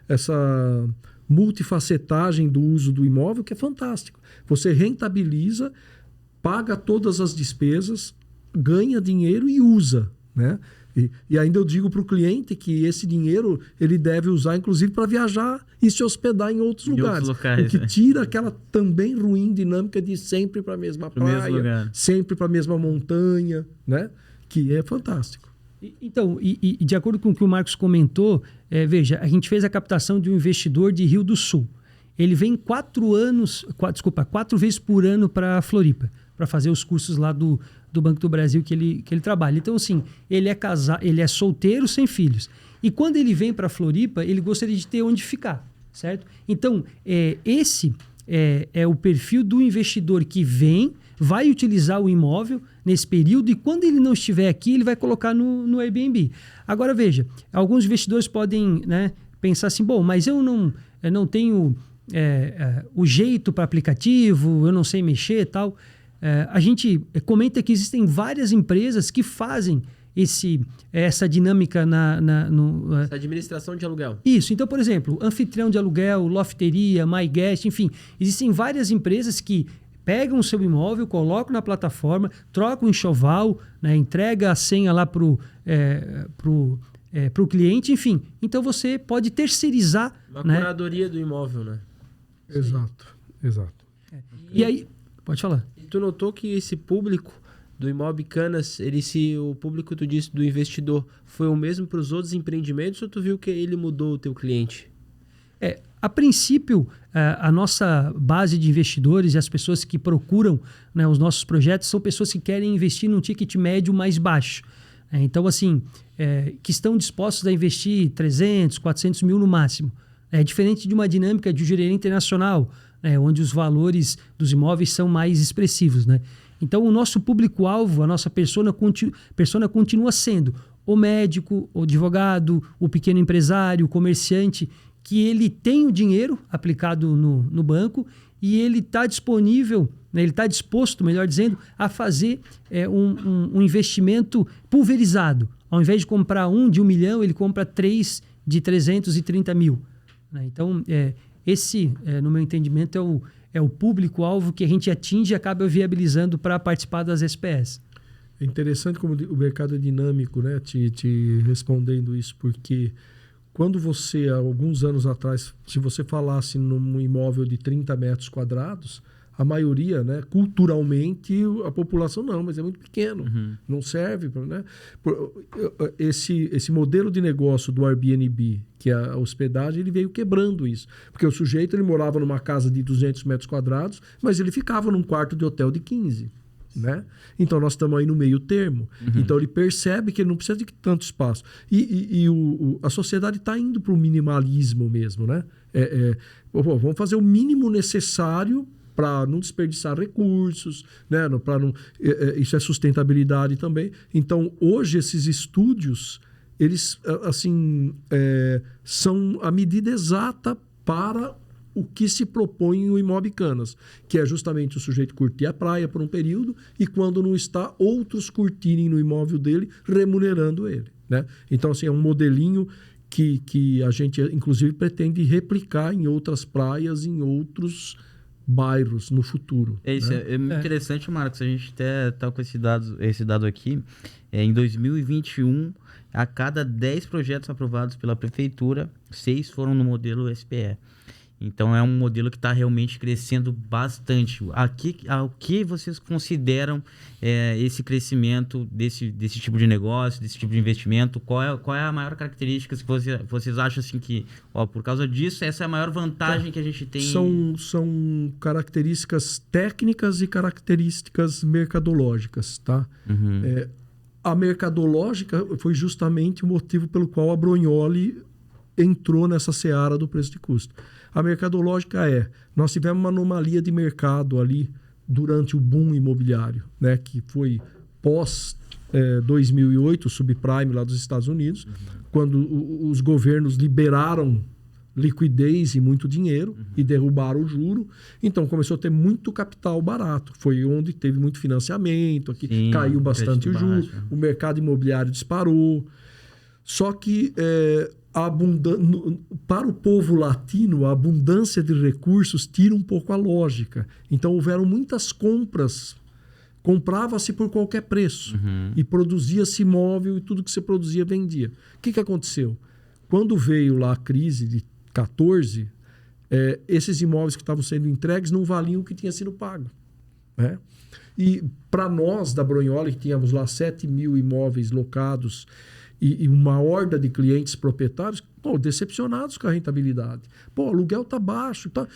essa multifacetagem do uso do imóvel, que é fantástico. Você rentabiliza, paga todas as despesas, ganha dinheiro e usa, né? E ainda eu digo para o cliente que esse dinheiro ele deve usar, inclusive, para viajar e se hospedar em outros lugares. O que tira aquela também ruim dinâmica de sempre para a mesma praia, sempre para a mesma montanha, né? Que é fantástico. Então, de acordo com o que o Marcos comentou, veja, a gente fez a captação de um investidor de Rio do Sul. Ele vem 4 vezes por ano para Floripa, para fazer os cursos lá do Banco do Brasil que ele trabalha. Então, assim, ele é solteiro, sem filhos. E quando ele vem para Floripa, ele gostaria de ter onde ficar, certo? Então, esse é o perfil do investidor que vai utilizar o imóvel nesse período e quando ele não estiver aqui, ele vai colocar no Airbnb. Agora, veja, alguns investidores podem, né, pensar assim, bom, mas eu não tenho o jeito para aplicativo, eu não sei mexer e tal. A gente comenta que existem várias empresas que fazem essa dinâmica essa administração de aluguel. Isso. Então, por exemplo, anfitrião de aluguel, lofteria, MyGuest, enfim, existem várias empresas que pegam o seu imóvel, colocam na plataforma, trocam o enxoval, né, entrega a senha lá pro cliente, enfim. Então, você pode terceirizar... Uma curadoria do imóvel, né? Exato. E aí... Pode falar. E tu notou que esse público do Imobicanas, o público, tu disse, do investidor, foi o mesmo para os outros empreendimentos ou tu viu que ele mudou o teu cliente? A princípio, a nossa base de investidores e as pessoas que procuram, né, os nossos projetos são pessoas que querem investir num ticket médio mais baixo. Então, assim, que estão dispostos a investir 300, 400 mil no máximo. É diferente de uma dinâmica de jurerê internacional, onde os valores dos imóveis são mais expressivos. Né? Então, o nosso público-alvo, a nossa persona continua sendo o médico, o advogado, o pequeno empresário, o comerciante, que ele tem o dinheiro aplicado no banco e ele está disponível, né, ele está disposto, melhor dizendo, a fazer um investimento pulverizado. Ao invés de comprar de 1 milhão, ele compra 3 de 330 mil. Né? Então, esse, no meu entendimento, é o público-alvo que a gente atinge e acaba viabilizando para participar das SPS. É interessante como o mercado é dinâmico, né? Te respondendo isso, porque quando você, há alguns anos atrás, se você falasse num imóvel de 30 metros quadrados, a maioria, né, culturalmente, a população não, mas é muito pequeno, não serve. Né? Esse modelo de negócio do Airbnb, que é a hospedagem, ele veio quebrando isso. Porque o sujeito ele morava numa casa de 200 metros quadrados, mas ele ficava num quarto de hotel de 15. Né? Então nós estamos aí no meio termo. Então ele percebe que ele não precisa de tanto espaço. E a sociedade está indo para o minimalismo mesmo. Né? Vamos fazer o mínimo necessário para não desperdiçar recursos, né? Isso é sustentabilidade também. Então hoje esses estúdios eles assim são a medida exata para o que se propõe o Imobicanas, que é justamente o sujeito curtir a praia por um período e quando não está, outros curtirem no imóvel dele, remunerando ele. Né? Então, assim, é um modelinho que a gente, inclusive, pretende replicar em outras praias, em outros bairros no futuro. Isso né? É muito interessante, Marcos. A gente até está com esse dado aqui. Em 2021, a cada 10 projetos aprovados pela prefeitura, 6 foram no modelo SPE. Então é um modelo que está realmente crescendo bastante. Ao que vocês consideram esse crescimento desse tipo de negócio, desse tipo de investimento? Qual é a maior característica que vocês acham assim que, por causa disso, essa é a maior vantagem que a gente tem? São características técnicas e características mercadológicas, tá? A mercadológica foi justamente o motivo pelo qual a Brignoli entrou nessa seara do preço de custo. A mercadológica nós tivemos uma anomalia de mercado ali durante o boom imobiliário, né, que foi pós 2008, o subprime lá dos Estados Unidos, quando os governos liberaram liquidez e muito dinheiro e derrubaram o juro. Então começou a ter muito capital barato. Foi onde teve muito financiamento, aqui caiu bastante o juro, o mercado imobiliário disparou. Só que para o povo latino, a abundância de recursos tira um pouco a lógica. Então houveram muitas compras. Comprava-se por qualquer preço e produzia-se imóvel e tudo que se produzia vendia. O que aconteceu? Quando veio lá a crise de 14, esses imóveis que estavam sendo entregues não valiam o que tinha sido pago, né? E para nós da Brignoli, que tínhamos lá 7 mil imóveis locados e uma horda de clientes proprietários, decepcionados com a rentabilidade. O aluguel está baixo. Tá...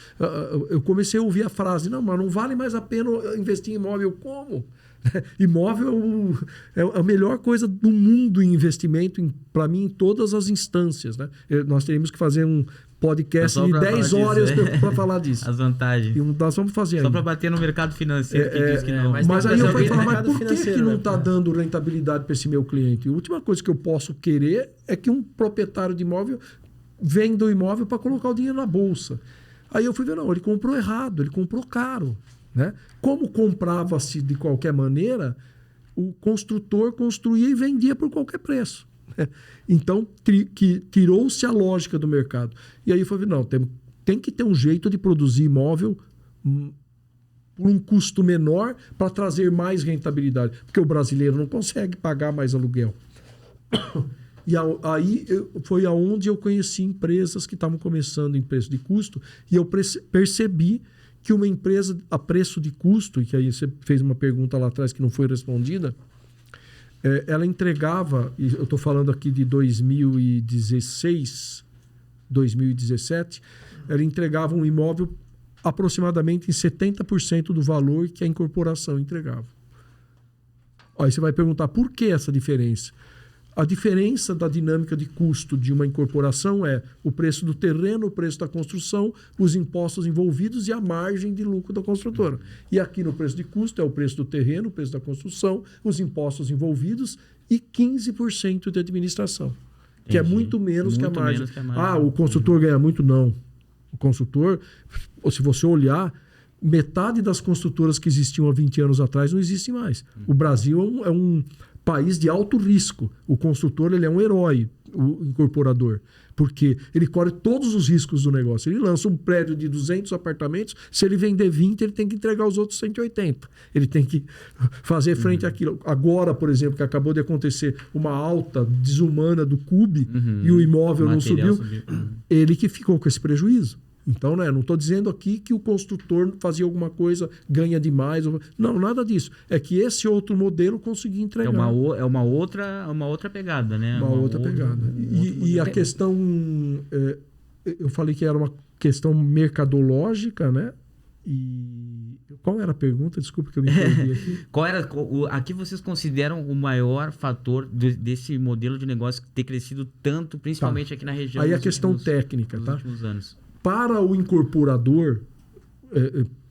Eu comecei a ouvir a frase, não, mas não vale mais a pena investir em imóvel. Como? Imóvel é a melhor coisa do mundo em investimento, para mim, em todas as instâncias, né? Nós teríamos que fazer um podcast de 10 horas para falar disso. As vantagens. E nós vamos fazer só para bater no mercado financeiro que diz que não. Mas aí eu fui falar, mas por que não está dando rentabilidade para esse meu cliente? A última coisa que eu posso querer é que um proprietário de imóvel venda o imóvel para colocar o dinheiro na bolsa. Aí eu fui ver, não, ele comprou errado, ele comprou caro, né? Como comprava-se de qualquer maneira, o construtor construía e vendia por qualquer preço. Então, tirou-se a lógica do mercado. E aí foi, não, tem que ter um jeito de produzir imóvel por um custo menor para trazer mais rentabilidade. Porque o brasileiro não consegue pagar mais aluguel. E aí foi aonde eu conheci empresas que estavam começando em preço de custo e eu percebi que uma empresa a preço de custo, e que aí você fez uma pergunta lá atrás que não foi respondida, ela entregava, e eu estou falando aqui de 2016, 2017, ela entregava um imóvel aproximadamente em 70% do valor que a incorporação entregava. Aí você vai perguntar por que essa diferença? A diferença da dinâmica de custo de uma incorporação é o preço do terreno, o preço da construção, os impostos envolvidos e a margem de lucro da construtora. E aqui no preço de custo é o preço do terreno, o preço da construção, os impostos envolvidos e 15% de administração. Entendi. Que é muito menos que a margem. O construtor ganha muito? Não. O construtor, se você olhar, metade das construtoras que existiam há 20 anos atrás não existem mais. O Brasil é um país de alto risco. O construtor, ele é um herói, o incorporador, porque ele corre todos os riscos do negócio. Ele lança um prédio de 200 apartamentos, se ele vender 20, ele tem que entregar os outros 180. Ele tem que fazer frente àquilo. Agora, por exemplo, que acabou de acontecer uma alta desumana do CUB e o imóvel não subiu, ele que ficou com esse prejuízo. Então, né, não estou dizendo aqui que o construtor fazia alguma coisa, ganha demais. Não, nada disso. É que esse outro modelo conseguia entregar. É uma outra pegada, né? Uma outra pegada. E a questão... eu falei que era uma questão mercadológica, né? E qual era a pergunta? Desculpa que eu me perdi aqui. Aqui vocês consideram o maior fator desse modelo de negócio ter crescido tanto, principalmente aqui na região? Aí a questão técnica, nos últimos anos. Para o incorporador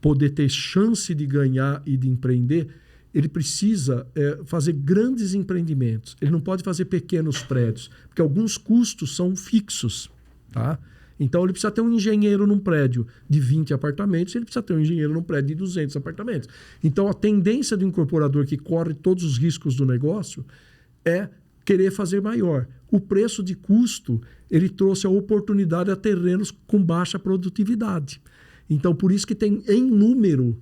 poder ter chance de ganhar e de empreender, ele precisa fazer grandes empreendimentos. Ele não pode fazer pequenos prédios, porque alguns custos são fixos. Tá? Então, ele precisa ter um engenheiro num prédio de 20 apartamentos, ele precisa ter um engenheiro num prédio de 200 apartamentos. Então, a tendência do incorporador que corre todos os riscos do negócio é querer fazer maior. O preço de custo, ele trouxe a oportunidade a terrenos com baixa produtividade. Então, por isso que tem, em número,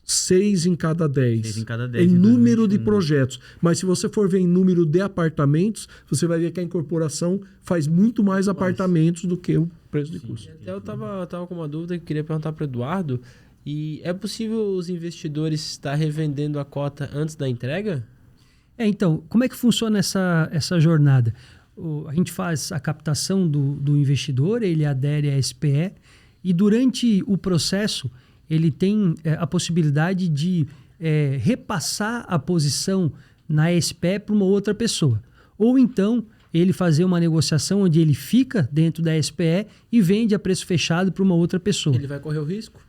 6 em cada 10. 6 em cada 10 em em número 2021. de projetos. Mas se você for ver em número de apartamentos, você vai ver que a incorporação faz muito mais apartamentos do que o preço de custo. Até eu tava com uma dúvida que eu queria perguntar para o Eduardo. E é possível os investidores estar revendendo a cota antes da entrega? Então, como é que funciona essa jornada? A gente faz a captação do investidor, ele adere à SPE e durante o processo ele tem a possibilidade de repassar a posição na SPE para uma outra pessoa. Ou então ele fazer uma negociação onde ele fica dentro da SPE e vende a preço fechado para uma outra pessoa. Ele vai correr o risco?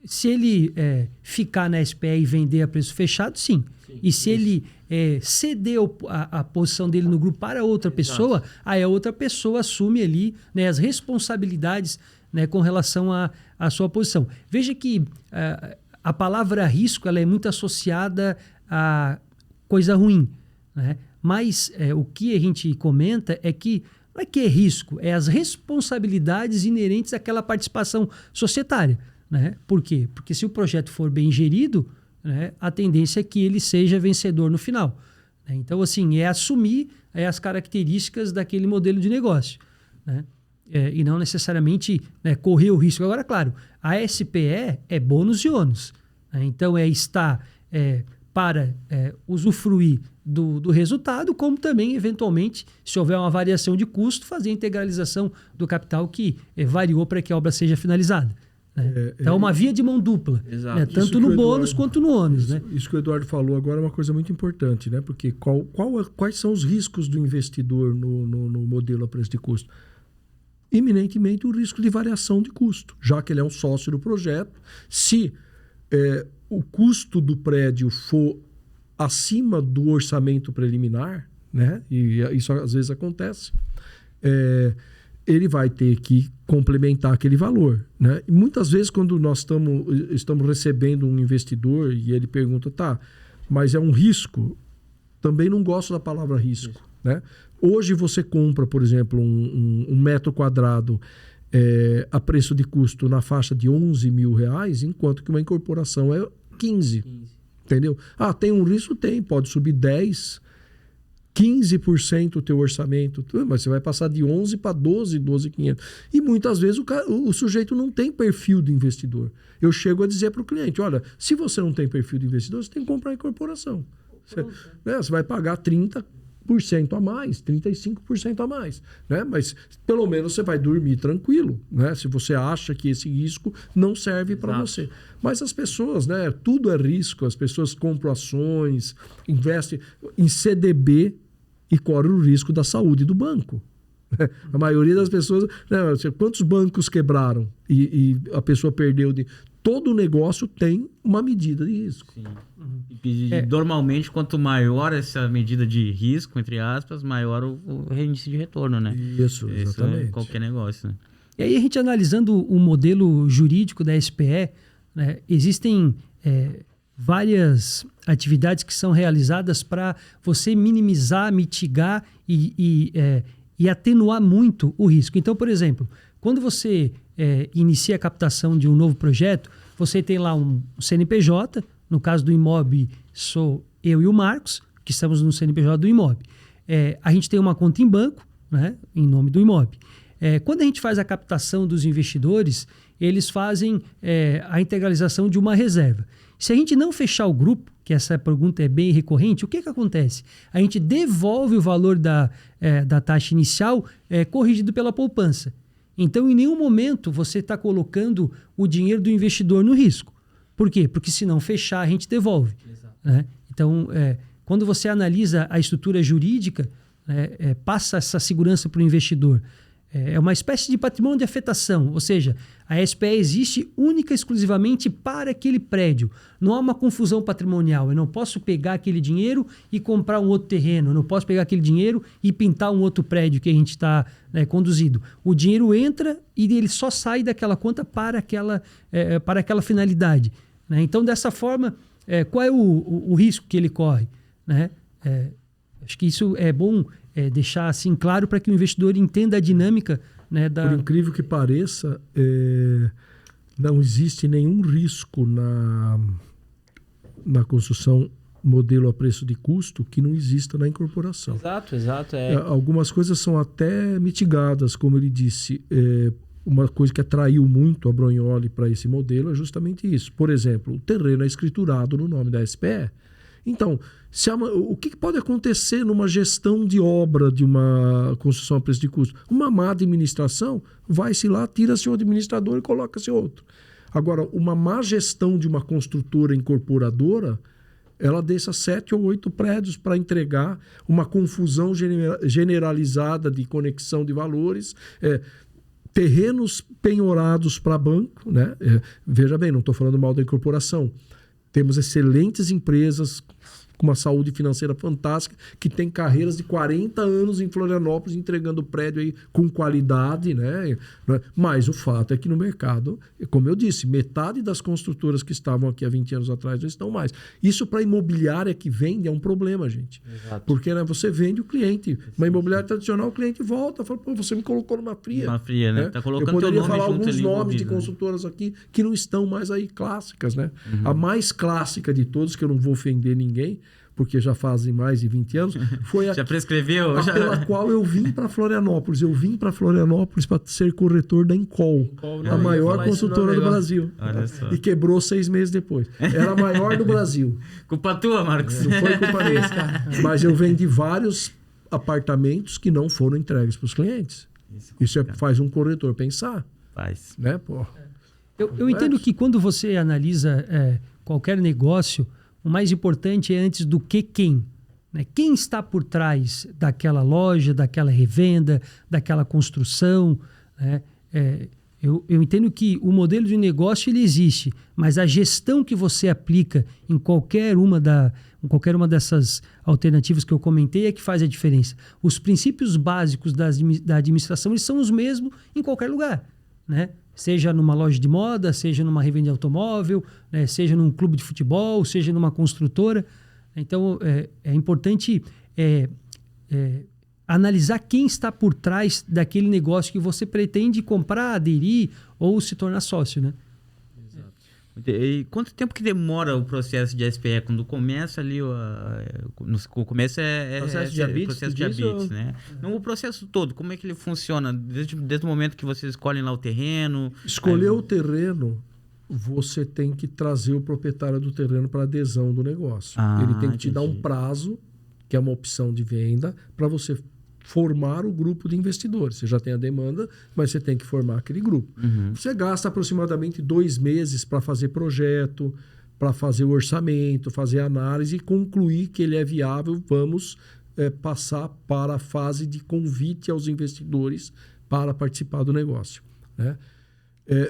Se ele ficar na SPE e vender a preço fechado, sim. E se ele ceder a posição dele no grupo para outra pessoa, aí a outra pessoa assume ali, né, as responsabilidades, né, com relação à sua posição. Veja que a palavra risco ela é muito associada a coisa ruim, né? Mas o que a gente comenta é que não é que é risco, é as responsabilidades inerentes àquela participação societária. Né? Por quê? Porque se o projeto for bem gerido, né, a tendência é que ele seja vencedor no final. Né? Então, assim, é assumir as características daquele modelo de negócio. Né? E não necessariamente, né, correr o risco. Agora, claro, a SPE é bônus e ônus. Né? Então, estar para usufruir do resultado, como também, eventualmente, se houver uma variação de custo, fazer a integralização do capital que variou para que a obra seja finalizada. Então é uma via de mão dupla, né? Tanto no bônus quanto no ônus. Né? Isso que o Eduardo falou agora é uma coisa muito importante, né? Porque quais são os riscos do investidor no modelo a preço de custo? Eminentemente o risco de variação de custo, já que ele é um sócio do projeto. Se o custo do prédio for acima do orçamento preliminar, né? E isso às vezes acontece, ele vai ter que complementar aquele valor. Né? E muitas vezes, quando nós estamos recebendo um investidor e ele pergunta, tá, mas é um risco? Também não gosto da palavra risco. Né? Hoje você compra, por exemplo, um metro quadrado a preço de custo na faixa de R$11 mil, enquanto que uma incorporação é 15. Entendeu? Ah, tem um risco? Tem. Pode subir 10%. 15% o teu orçamento, mas você vai passar de 11 para 12.500. E muitas vezes o sujeito não tem perfil de investidor. Eu chego a dizer para o cliente, olha, se você não tem perfil de investidor, você tem que comprar em corporação. Você vai pagar 30% a mais, 35% a mais. Né? Mas pelo menos você vai dormir tranquilo, né? Se você acha que esse risco não serve para você. Mas as pessoas, né? Tudo é risco, as pessoas compram ações, investem em CDB, e corre o risco da saúde do banco. A maioria das pessoas... Né, quantos bancos quebraram e a pessoa perdeu de... Todo negócio tem uma medida de risco. Sim. Normalmente, quanto maior essa medida de risco, entre aspas, maior o índice de retorno, né? Isso, exatamente. Qualquer negócio, né? E aí a gente analisando o modelo jurídico da SPE, né, existem... várias atividades que são realizadas para você minimizar, mitigar e atenuar muito o risco. Então, por exemplo, quando você inicia a captação de um novo projeto, você tem lá um CNPJ, no caso do Imob, sou eu e o Marcos, que estamos no CNPJ do Imob. A gente tem uma conta em banco, né, em nome do Imob. Quando a gente faz a captação dos investidores, eles fazem a integralização de uma reserva. Se a gente não fechar o grupo, que essa pergunta é bem recorrente, o que acontece? A gente devolve o valor da taxa inicial corrigido pela poupança. Então, em nenhum momento você está colocando o dinheiro do investidor no risco. Por quê? Porque se não fechar, a gente devolve. Né? Então, quando você analisa a estrutura jurídica, passa essa segurança para o investidor. É uma espécie de patrimônio de afetação, ou seja, a SPE existe única e exclusivamente para aquele prédio. Não há uma confusão patrimonial. Eu não posso pegar aquele dinheiro e comprar um outro terreno. Eu não posso pegar aquele dinheiro e pintar um outro prédio que a gente está conduzido. O dinheiro entra e ele só sai daquela conta para aquela finalidade. Né? Então, dessa forma, qual é o risco que ele corre? Né? Acho que isso é bom deixar assim claro para que o investidor entenda a dinâmica. Né, Por incrível que pareça, Não existe nenhum risco na construção modelo a preço de custo que não exista na incorporação. Exato. Algumas coisas são até mitigadas, como ele disse. Uma coisa que atraiu muito a Brignoli para esse modelo é justamente isso. Por exemplo, o terreno é escriturado no nome da SPE. Então, o que pode acontecer numa gestão de obra de uma construção a preço de custo? Uma má administração, vai-se lá, tira-se um administrador e coloca-se outro. Agora, uma má gestão de uma construtora incorporadora, ela deixa 7 ou 8 prédios para entregar, uma confusão generalizada de conexão de valores, terrenos penhorados para banco, né? Veja bem, não estou falando mal da incorporação. Temos excelentes empresas com uma saúde financeira fantástica, que tem carreiras de 40 anos em Florianópolis, entregando prédio aí com qualidade, né? Mas o fato é que no mercado, como eu disse, metade das construtoras que estavam aqui há 20 anos atrás não estão mais. Isso para a imobiliária que vende é um problema, gente. Exato. Porque, né, você vende o cliente. Uma imobiliária tradicional, o cliente volta, fala, pô, você me colocou numa fria. Uma fria, né? Tá colocando eu poderia teu nome falar junto alguns ali nomes de envolvido, construtoras aqui que não estão mais aí clássicas, né? A mais clássica de todos, que eu não vou ofender ninguém, porque já fazem mais de 20 anos, foi Já prescreveu? pela qual eu vim para Florianópolis. Eu vim para Florianópolis para ser corretor da Encol, a maior consultora do Brasil. Olha só. E quebrou 6 meses depois. Era a maior do Brasil. Culpa tua, Marcos. Não foi culpa minha. Mas eu vendi vários apartamentos que não foram entregues para os clientes. Isso faz um corretor pensar. Faz. Né, pô? Eu entendo que quando você analisa qualquer negócio, o mais importante é antes do que quem. Né? Quem está por trás daquela loja, daquela revenda, daquela construção. Né? Eu entendo que o modelo de negócio ele existe, mas a gestão que você aplica em qualquer uma dessas alternativas que eu comentei é que faz a diferença. Os princípios básicos da administração eles são os mesmos em qualquer lugar. Né? Seja numa loja de moda, seja numa revenda de automóvel, né? Seja num clube de futebol, seja numa construtora. Então, é importante analisar quem está por trás daquele negócio que você pretende comprar, aderir ou se tornar sócio, né? E quanto tempo que demora o processo de SPE? Quando começa ali, no começo processo de habites, né? Não, o processo todo, como é que ele funciona? Desde o momento que vocês escolhem lá o terreno... Escolher o terreno, você tem que trazer o proprietário do terreno para adesão do negócio. Ele tem que te dar um prazo, que é uma opção de venda, para você formar o grupo de investidores. Você já tem a demanda, mas você tem que formar aquele grupo. Uhum. Você gasta aproximadamente 2 meses para fazer projeto, para fazer o orçamento, fazer análise e concluir que ele é viável. Vamos passar para a fase de convite aos investidores para participar do negócio. Né?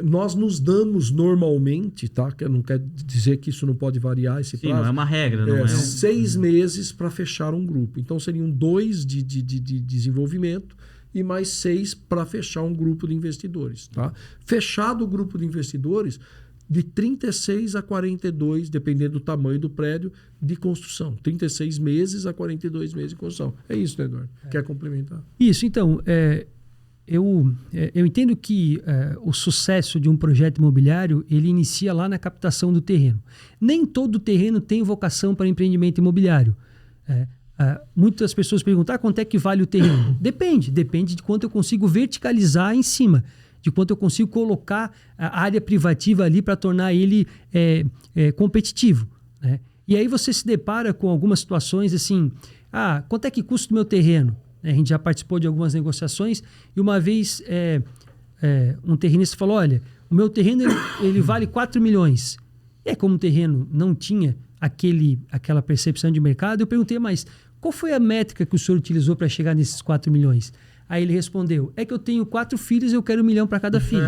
Nós nos damos normalmente, tá? Não quer dizer que isso não pode variar esse prazo. Não é uma regra, não é? 6 meses para fechar um grupo. Então seriam 2 de desenvolvimento e mais 6 para fechar um grupo de investidores. Tá? Fechado o grupo de investidores, de 36 a 42, dependendo do tamanho do prédio, de construção. 36 meses a 42 meses de construção. É isso, né, Eduardo? Quer complementar? Isso, então... Eu entendo que o sucesso de um projeto imobiliário ele inicia lá na captação do terreno. Nem todo terreno tem vocação para empreendimento imobiliário. Muitas pessoas perguntam quanto é que vale o terreno. Depende de quanto eu consigo verticalizar em cima, de quanto eu consigo colocar a área privativa ali para tornar ele competitivo. Né? E aí você se depara com algumas situações assim, quanto é que custa o meu terreno? A gente já participou de algumas negociações e uma vez um terrenista falou, olha, o meu terreno ele vale 4 milhões. E como o terreno não tinha aquela percepção de mercado, eu perguntei, mas qual foi a métrica que o senhor utilizou para chegar nesses 4 milhões? Aí ele respondeu, que eu tenho 4 filhos e eu quero 1 milhão para cada filho.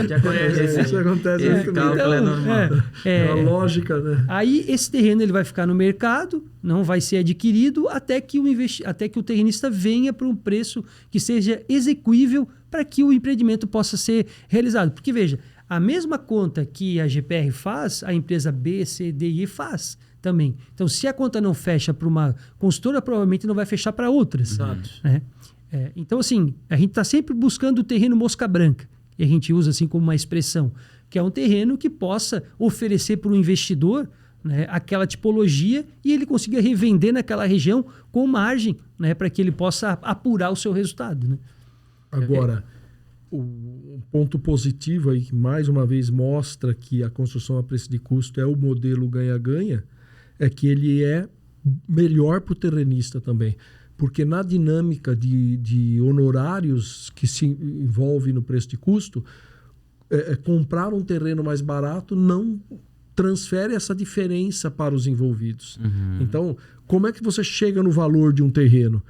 Já conhece isso acontece muito cálculo então, é normal. É a lógica, né? Aí esse terreno ele vai ficar no mercado, não vai ser adquirido até que o terrenista venha para um preço que seja execuível para que o empreendimento possa ser realizado. Porque veja, a mesma conta que a GPR faz, a empresa B, C, D e E faz também. Então, se a conta não fecha para uma consultora, provavelmente não vai fechar para outras. Exato. Né? Então, assim, a gente está sempre buscando o terreno mosca branca. E a gente usa assim como uma expressão. que é um terreno que possa oferecer para o investidor, né, aquela tipologia e ele consiga revender naquela região com margem, né, para que ele possa apurar o seu resultado. Né? Agora, o ponto positivo aí, que mais uma vez mostra que a construção a preço de custo é o modelo ganha-ganha, é que ele é melhor para o terrenista também. Porque na dinâmica de honorários que se envolve no preço de custo, comprar um terreno mais barato não transfere essa diferença para os envolvidos. Então, como é que você chega no valor de um terreno?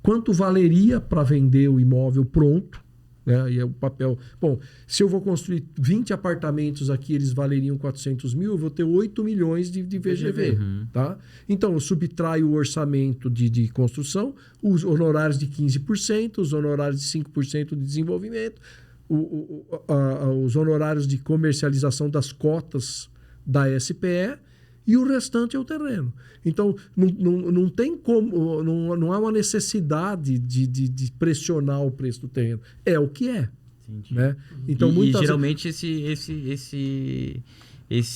Quanto valeria para vender o imóvel pronto? E é o papel. Bom, se eu vou construir 20 apartamentos aqui, eles valeriam 400 mil, eu vou ter 8 milhões de VGV. Tá? Então, eu subtraio o orçamento de construção, os honorários de 15%, os honorários de 5% de desenvolvimento, os honorários de comercialização das cotas da SPE e o restante é o terreno. Então, não tem como, não há uma necessidade de pressionar o preço do terreno. É o que é. Né? Então, geralmente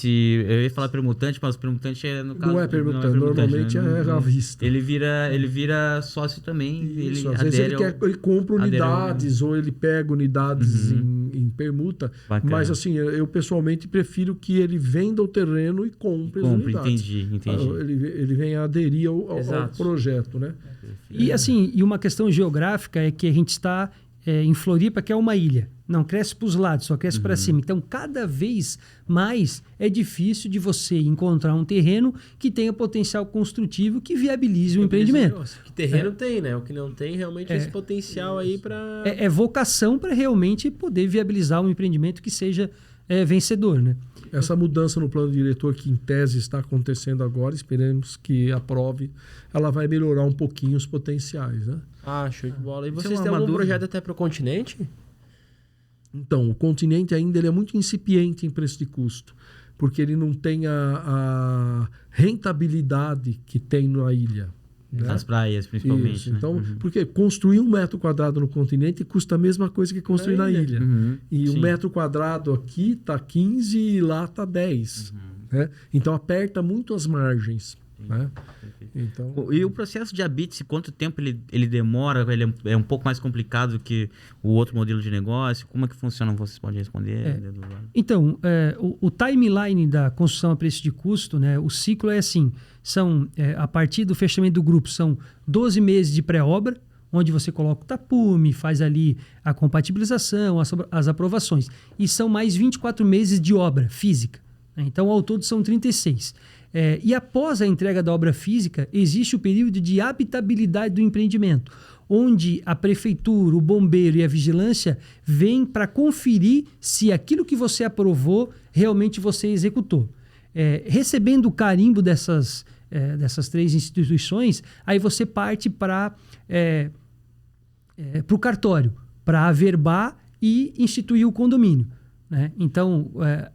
eu ia falar permutante, mas permutante no caso não é permutante, normalmente né? é à vista. Ele vira sócio também. Isso, às vezes ele compra unidades ou ele pega unidades em permuta. Bacana. Mas assim, eu pessoalmente prefiro que ele venda o terreno e compre as unidades. Entendi. Ele vem a aderir ao projeto, né? E assim, uma questão geográfica é que a gente está em Floripa, que é uma ilha. Não cresce para os lados, só cresce para cima. Então, cada vez mais é difícil de você encontrar um terreno que tenha potencial construtivo que viabilize o empreendimento. Que terreno tem, né? O que não tem realmente esse potencial aí para... É vocação para realmente poder viabilizar um empreendimento que seja vencedor, né? Essa mudança no plano diretor que em tese está acontecendo agora, esperemos que aprove, ela vai melhorar um pouquinho os potenciais, né? Show de bola. E vocês têm algum projeto até para o continente? Então, o continente ainda ele é muito incipiente em preço de custo, porque ele não tem a rentabilidade que tem na ilha. Né? As praias, principalmente. Isso. Então, porque construir 1 metro quadrado no continente custa a mesma coisa que construir na ilha. E 1 metro quadrado aqui está 15 e lá está 10. Né? Então, aperta muito as margens. Né? Então... E o processo de habite, quanto tempo ele demora? Ele é um pouco mais complicado que o outro modelo de negócio? Como é que funciona? Vocês podem responder? Então, o timeline da construção a preço de custo, né, o ciclo é assim, a partir do fechamento do grupo, são 12 meses de pré-obra, onde você coloca o tapume, faz ali a compatibilização, as aprovações. E são mais 24 meses de obra física. Né? Então, ao todo, são 36. E após a entrega da obra física, existe o período de habitabilidade do empreendimento, onde a prefeitura, o bombeiro e a vigilância vêm para conferir se aquilo que você aprovou realmente você executou. Recebendo o carimbo dessas 3 instituições, aí você parte para o cartório, para averbar e instituir o condomínio. Né? Então,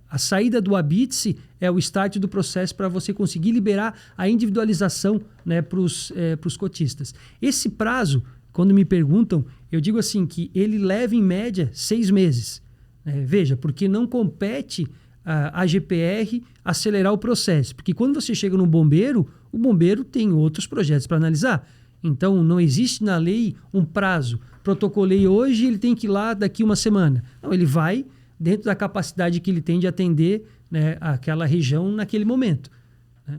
a saída do habite-se é o start do processo para você conseguir liberar a individualização, né, para os cotistas. Esse prazo, quando me perguntam, eu digo assim que ele leva em média 6 meses. Veja, porque não compete a GPR acelerar o processo. Porque quando você chega no bombeiro, o bombeiro tem outros projetos para analisar. Então, não existe na lei um prazo. Protocolei hoje, ele tem que ir lá daqui 1 semana. Não, ele vai dentro da capacidade que ele tem de atender, né, aquela região naquele momento. Né?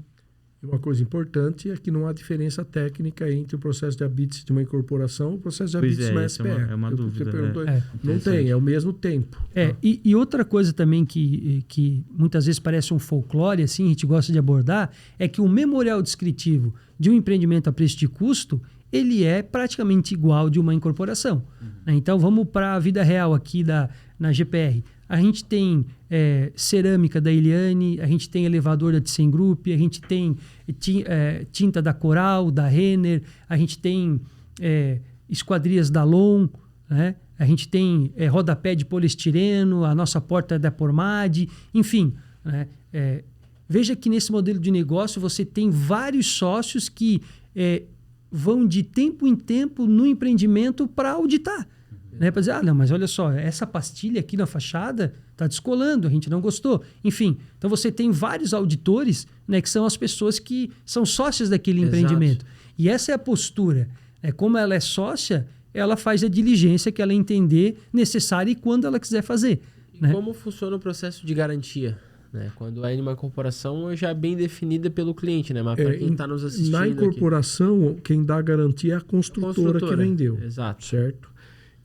Uma coisa importante é que não há diferença técnica entre o processo de habite de uma incorporação e o processo de habite de uma SPE. É uma dúvida. Não tem, é o mesmo tempo. E outra coisa também que muitas vezes parece um folclore, assim, a gente gosta de abordar, é que o memorial descritivo de um empreendimento a preço de custo, ele é praticamente igual de uma incorporação. Né? Então, vamos para a vida real aqui na GPR. A gente tem cerâmica da Eliane, a gente tem elevador da ThyssenKrupp, a gente tem tinta da Coral, da Renner, a gente tem esquadrias da Long, né? A gente tem rodapé de poliestireno, a nossa porta é da Pormad, enfim. Né? Veja que nesse modelo de negócio você tem vários sócios que vão de tempo em tempo no empreendimento para auditar. Né? Para dizer, não, mas olha só, essa pastilha aqui na fachada, está descolando, a gente não gostou. Enfim, então você tem vários auditores, né, que são as pessoas que são sócias daquele empreendimento. E essa é a postura. Como ela é sócia, ela faz a diligência que ela entender necessária e quando ela quiser fazer. E como funciona o processo de garantia? Quando é uma incorporação já é bem definida pelo cliente, né? Mas para quem está nos assistindo na incorporação, aqui, quem dá garantia é a construtora que vendeu. Exato. Certo?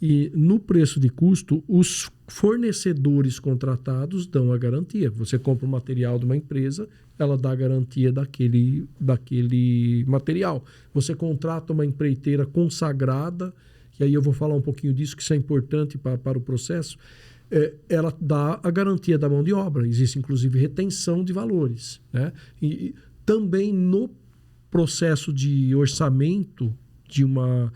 E no preço de custo, os fornecedores contratados dão a garantia. Você compra o material de uma empresa, ela dá a garantia daquele material. Você contrata uma empreiteira consagrada, e aí eu vou falar um pouquinho disso, que isso é importante para o processo. Ela dá a garantia da mão de obra. Existe, inclusive, retenção de valores. Né? E também no processo de orçamento de uma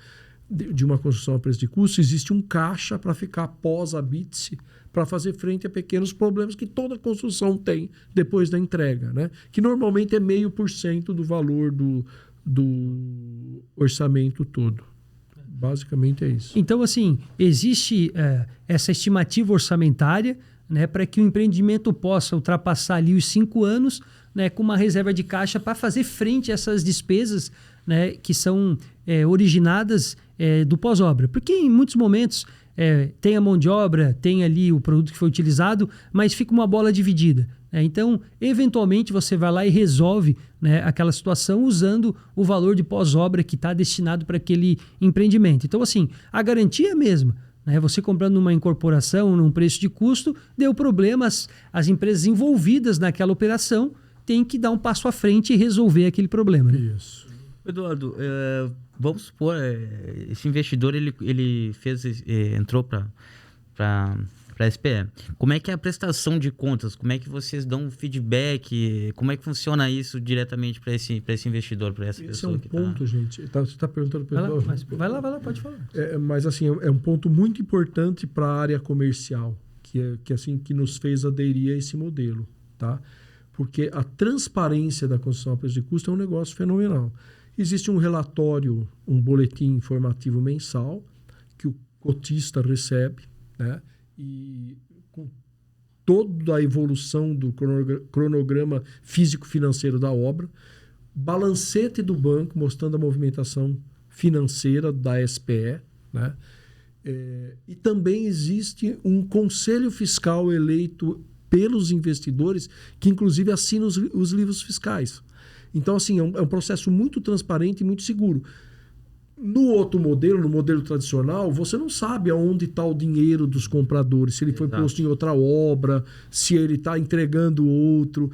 construção a preço de custo, existe um caixa para ficar pós-habite-se, para fazer frente a pequenos problemas que toda construção tem depois da entrega, né? Que normalmente é 0,5% do valor do orçamento todo. Basicamente é isso. Então, assim, existe essa estimativa orçamentária, né, para que o empreendimento possa ultrapassar ali os 5 anos, né, com uma reserva de caixa para fazer frente a essas despesas, né, que são originadas do pós-obra. Porque em muitos momentos tem a mão de obra, tem ali o produto que foi utilizado, mas fica uma bola dividida. Então, eventualmente, você vai lá e resolve, né, aquela situação usando o valor de pós-obra que está destinado para aquele empreendimento. Então, assim, a garantia é a mesma. Né? Você comprando numa incorporação, num preço de custo, deu problemas, as empresas envolvidas naquela operação têm que dar um passo à frente e resolver aquele problema. Né? Isso. Eduardo, vamos supor, esse investidor ele entrou para a SPE. Como é que é a prestação de contas? Como é que vocês dão feedback? Como é que funciona isso diretamente para esse investidor, para essa pessoa? Esse é um ponto, gente. Você está perguntando para o Vai lá, pode falar. Mas assim, é um ponto muito importante para a área comercial, que nos fez aderir a esse modelo, tá? Porque a transparência da construção a preço de custo é um negócio fenomenal. Existe um relatório, um boletim informativo mensal que o cotista recebe, né? E com toda a evolução do cronograma físico-financeiro da obra, balancete do banco mostrando a movimentação financeira da SPE, né? E também existe um conselho fiscal eleito pelos investidores que, inclusive, assina os livros fiscais. Então, assim, é um processo muito transparente e muito seguro. No outro modelo, no modelo tradicional, você não sabe aonde está o dinheiro dos compradores, se ele foi posto em outra obra, se ele está entregando outro,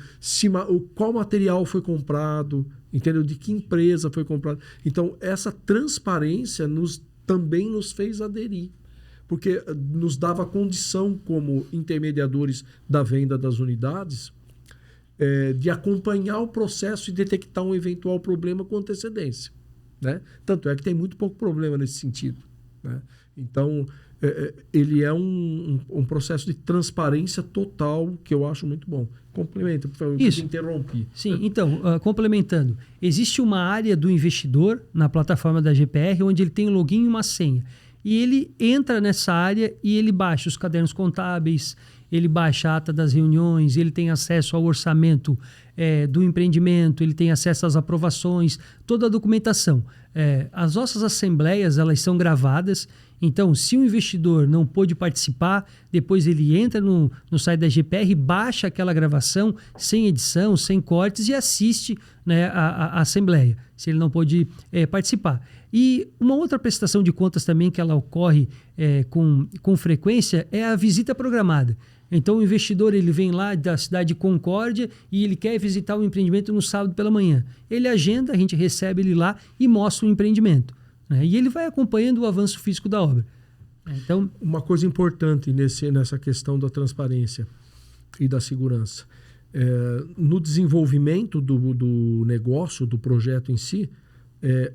qual material foi comprado, entendeu? De que empresa foi comprado. Então, essa transparência também nos fez aderir, porque nos dava condição, como intermediadores da venda das unidades, de acompanhar o processo e detectar um eventual problema com antecedência. Né? Tanto é que tem muito pouco problema nesse sentido. Né? Então, ele é um processo de transparência total que eu acho muito bom. Complementa, por favor, eu te interrompi. Sim, então, complementando, existe uma área do investidor na plataforma da GPR onde ele tem um login e uma senha. E ele entra nessa área e ele baixa os cadernos contábeis, ele baixa a ata das reuniões, ele tem acesso ao orçamento do empreendimento, ele tem acesso às aprovações, toda a documentação. As nossas assembleias, elas são gravadas, então se o investidor não pôde participar, depois ele entra no site da GPR, baixa aquela gravação sem edição, sem cortes e assiste, né, a assembleia, se ele não pôde participar. E uma outra prestação de contas também que ela ocorre com frequência é a visita programada. Então o investidor ele vem lá da cidade de Concórdia e ele quer visitar o empreendimento no sábado pela manhã. Ele agenda, a gente recebe ele lá e mostra o empreendimento. Né? E ele vai acompanhando o avanço físico da obra. Então, uma coisa importante nessa questão da transparência e da segurança. No desenvolvimento do negócio, do projeto em si,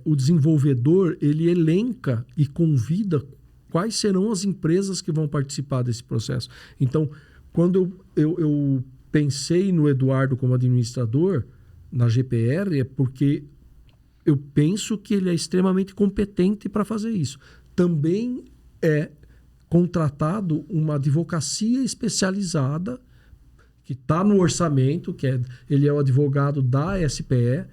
o desenvolvedor ele elenca e convida quais serão as empresas que vão participar desse processo. Então, quando eu pensei no Eduardo como administrador, na GPR, é porque eu penso que ele é extremamente competente para fazer isso. Também é contratado uma advocacia especializada que está no orçamento, ele é o advogado da SPE,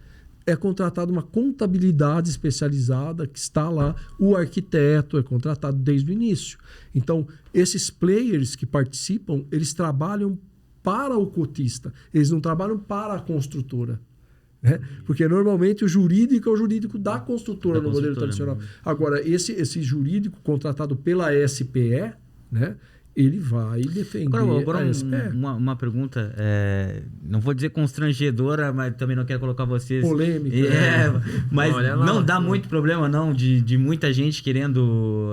é contratado uma contabilidade especializada que está lá, o arquiteto é contratado desde o início. Então, esses players que participam, eles trabalham para o cotista, eles não trabalham para a construtora. Né? Porque normalmente o jurídico é o jurídico da construtora no modelo tradicional. Agora, esse jurídico contratado pela SPE, né? Ele vai defender agora a SPE. Uma pergunta, não vou dizer constrangedora, mas também não quero colocar vocês... Polêmica. Mas não dá muito problema, não, de muita gente querendo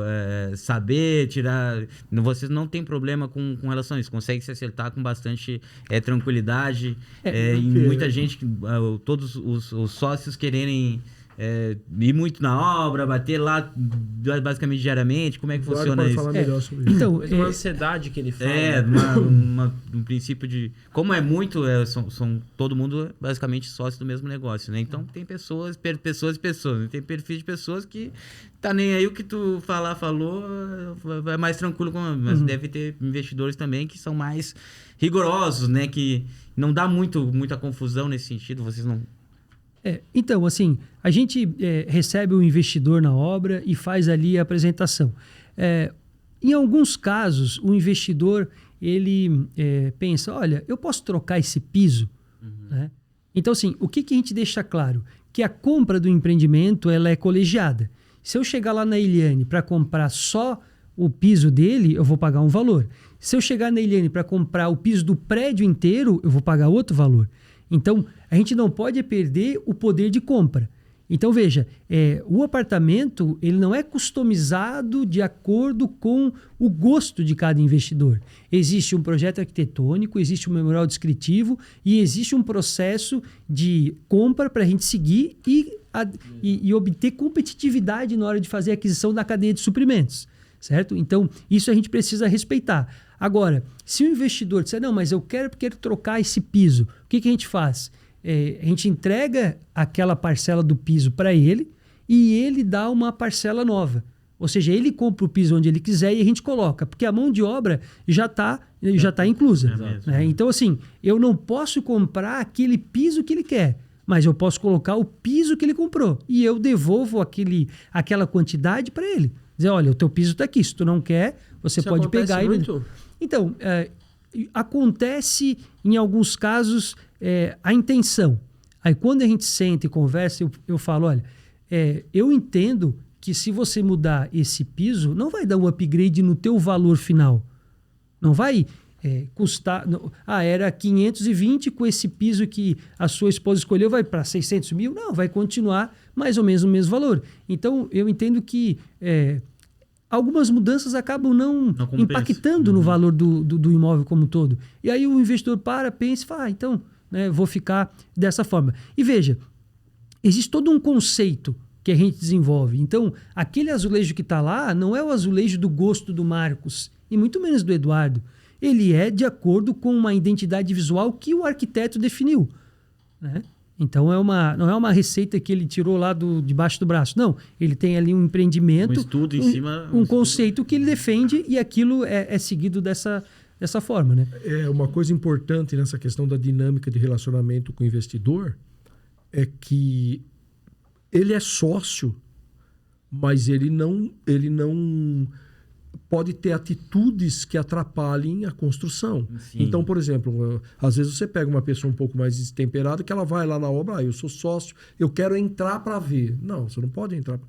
saber, tirar... Vocês não tem problema com relação a isso, consegue se acertar com bastante tranquilidade. E muita gente, todos os sócios quererem... ir muito na obra, bater lá basicamente diariamente, como é que funciona isso? Falar melhor sobre isso. Então, uma ansiedade que ele fala. Um princípio de... Como é muito, todo mundo basicamente sócio do mesmo negócio, né? Então tem pessoas e pessoas, né? Tem perfil de pessoas que tá nem aí o que tu falou, vai mais tranquilo, mas deve ter investidores também que são mais rigorosos, né? Que não dá muita confusão nesse sentido, vocês não... Então, assim, a gente recebe o investidor na obra e faz ali a apresentação. Em alguns casos, o investidor ele pensa, olha, eu posso trocar esse piso? Né? Então, assim, o que a gente deixa claro? Que a compra do empreendimento ela é colegiada. Se eu chegar lá na Eliane para comprar só o piso dele, eu vou pagar um valor. Se eu chegar na Eliane para comprar o piso do prédio inteiro, eu vou pagar outro valor. Então, a gente não pode perder o poder de compra. Então, veja, o apartamento ele não é customizado de acordo com o gosto de cada investidor. Existe um projeto arquitetônico, existe um memorial descritivo e existe um processo de compra para a gente seguir e obter competitividade na hora de fazer a aquisição da cadeia de suprimentos. Certo? Então, isso a gente precisa respeitar. Agora, se o investidor disser, não, mas eu quero trocar esse piso, o que a gente faz? A gente entrega aquela parcela do piso para ele e ele dá uma parcela nova. Ou seja, ele compra o piso onde ele quiser e a gente coloca, porque a mão de obra já está inclusa. Né? Então, assim, eu não posso comprar aquele piso que ele quer, mas eu posso colocar o piso que ele comprou e eu devolvo aquela quantidade para ele. Dizer, olha, o teu piso está aqui, se tu não quer, você Isso pode pegar muito? Então, acontece em alguns casos a intenção. Aí quando a gente senta e conversa, eu falo, olha, eu entendo que se você mudar esse piso, não vai dar um upgrade no teu valor final. Não vai custar... era 520 com esse piso que a sua esposa escolheu, vai para 600 mil? Não, vai continuar mais ou menos o mesmo valor. Então, eu entendo que algumas mudanças acabam não impactando no valor do imóvel como um todo. E aí o investidor pensa e fala, então, né, vou ficar dessa forma. E veja, existe todo um conceito que a gente desenvolve. Então, aquele azulejo que está lá não é o azulejo do gosto do Marcos, e muito menos do Eduardo. Ele é de acordo com uma identidade visual que o arquiteto definiu. Né? Então, não é uma receita que ele tirou lá debaixo do braço. Não, ele tem ali um empreendimento, um estudo em cima... Um conceito que ele defende e aquilo é seguido dessa forma. Né? Uma coisa importante nessa questão da dinâmica de relacionamento com o investidor é que ele é sócio, mas ele não pode ter atitudes que atrapalhem a construção. Sim. Então, por exemplo, às vezes você pega uma pessoa um pouco mais destemperada que ela vai lá na obra, eu sou sócio, eu quero entrar para ver. Não, você não pode entrar.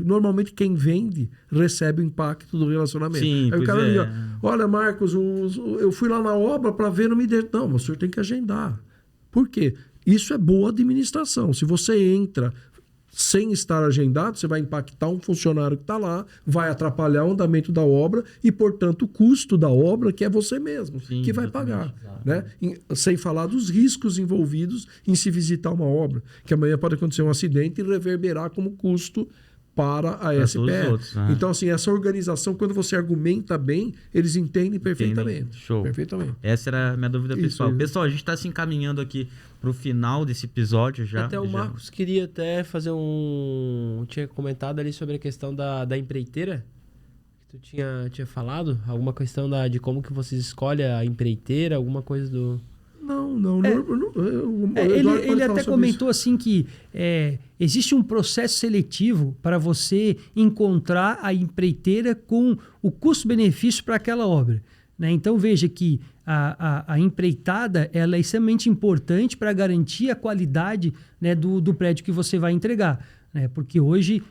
Normalmente quem vende recebe o impacto do relacionamento. Sim, aí o cara liga, olha, Marcos, eu fui lá na obra para ver, não me deu. Não, mas o senhor tem que agendar. Por quê? Isso é boa administração. Se você entra sem estar agendado, você vai impactar um funcionário que está lá, vai atrapalhar o andamento da obra e, portanto, o custo da obra, que é você mesmo, que vai pagar. Né? Sem falar dos riscos envolvidos em se visitar uma obra, que amanhã pode acontecer um acidente e reverberar como custo para a SPE. Então, assim, essa organização, quando você argumenta bem, eles entendem perfeitamente. Show. Perfeitamente. Essa era a minha dúvida pessoal. Isso. Pessoal, a gente está se encaminhando aqui para o final desse episódio já. Até o Marcos queria até fazer tinha comentado ali sobre a questão da empreiteira. tu tinha falado? Alguma questão de como que vocês escolhem a empreiteira, alguma coisa do... Não. Ele até comentou assim que existe um processo seletivo para você encontrar a empreiteira com o custo-benefício para aquela obra, né? Então veja que a empreitada ela é extremamente importante para garantir a qualidade, né, do prédio que você vai entregar. Porque hoje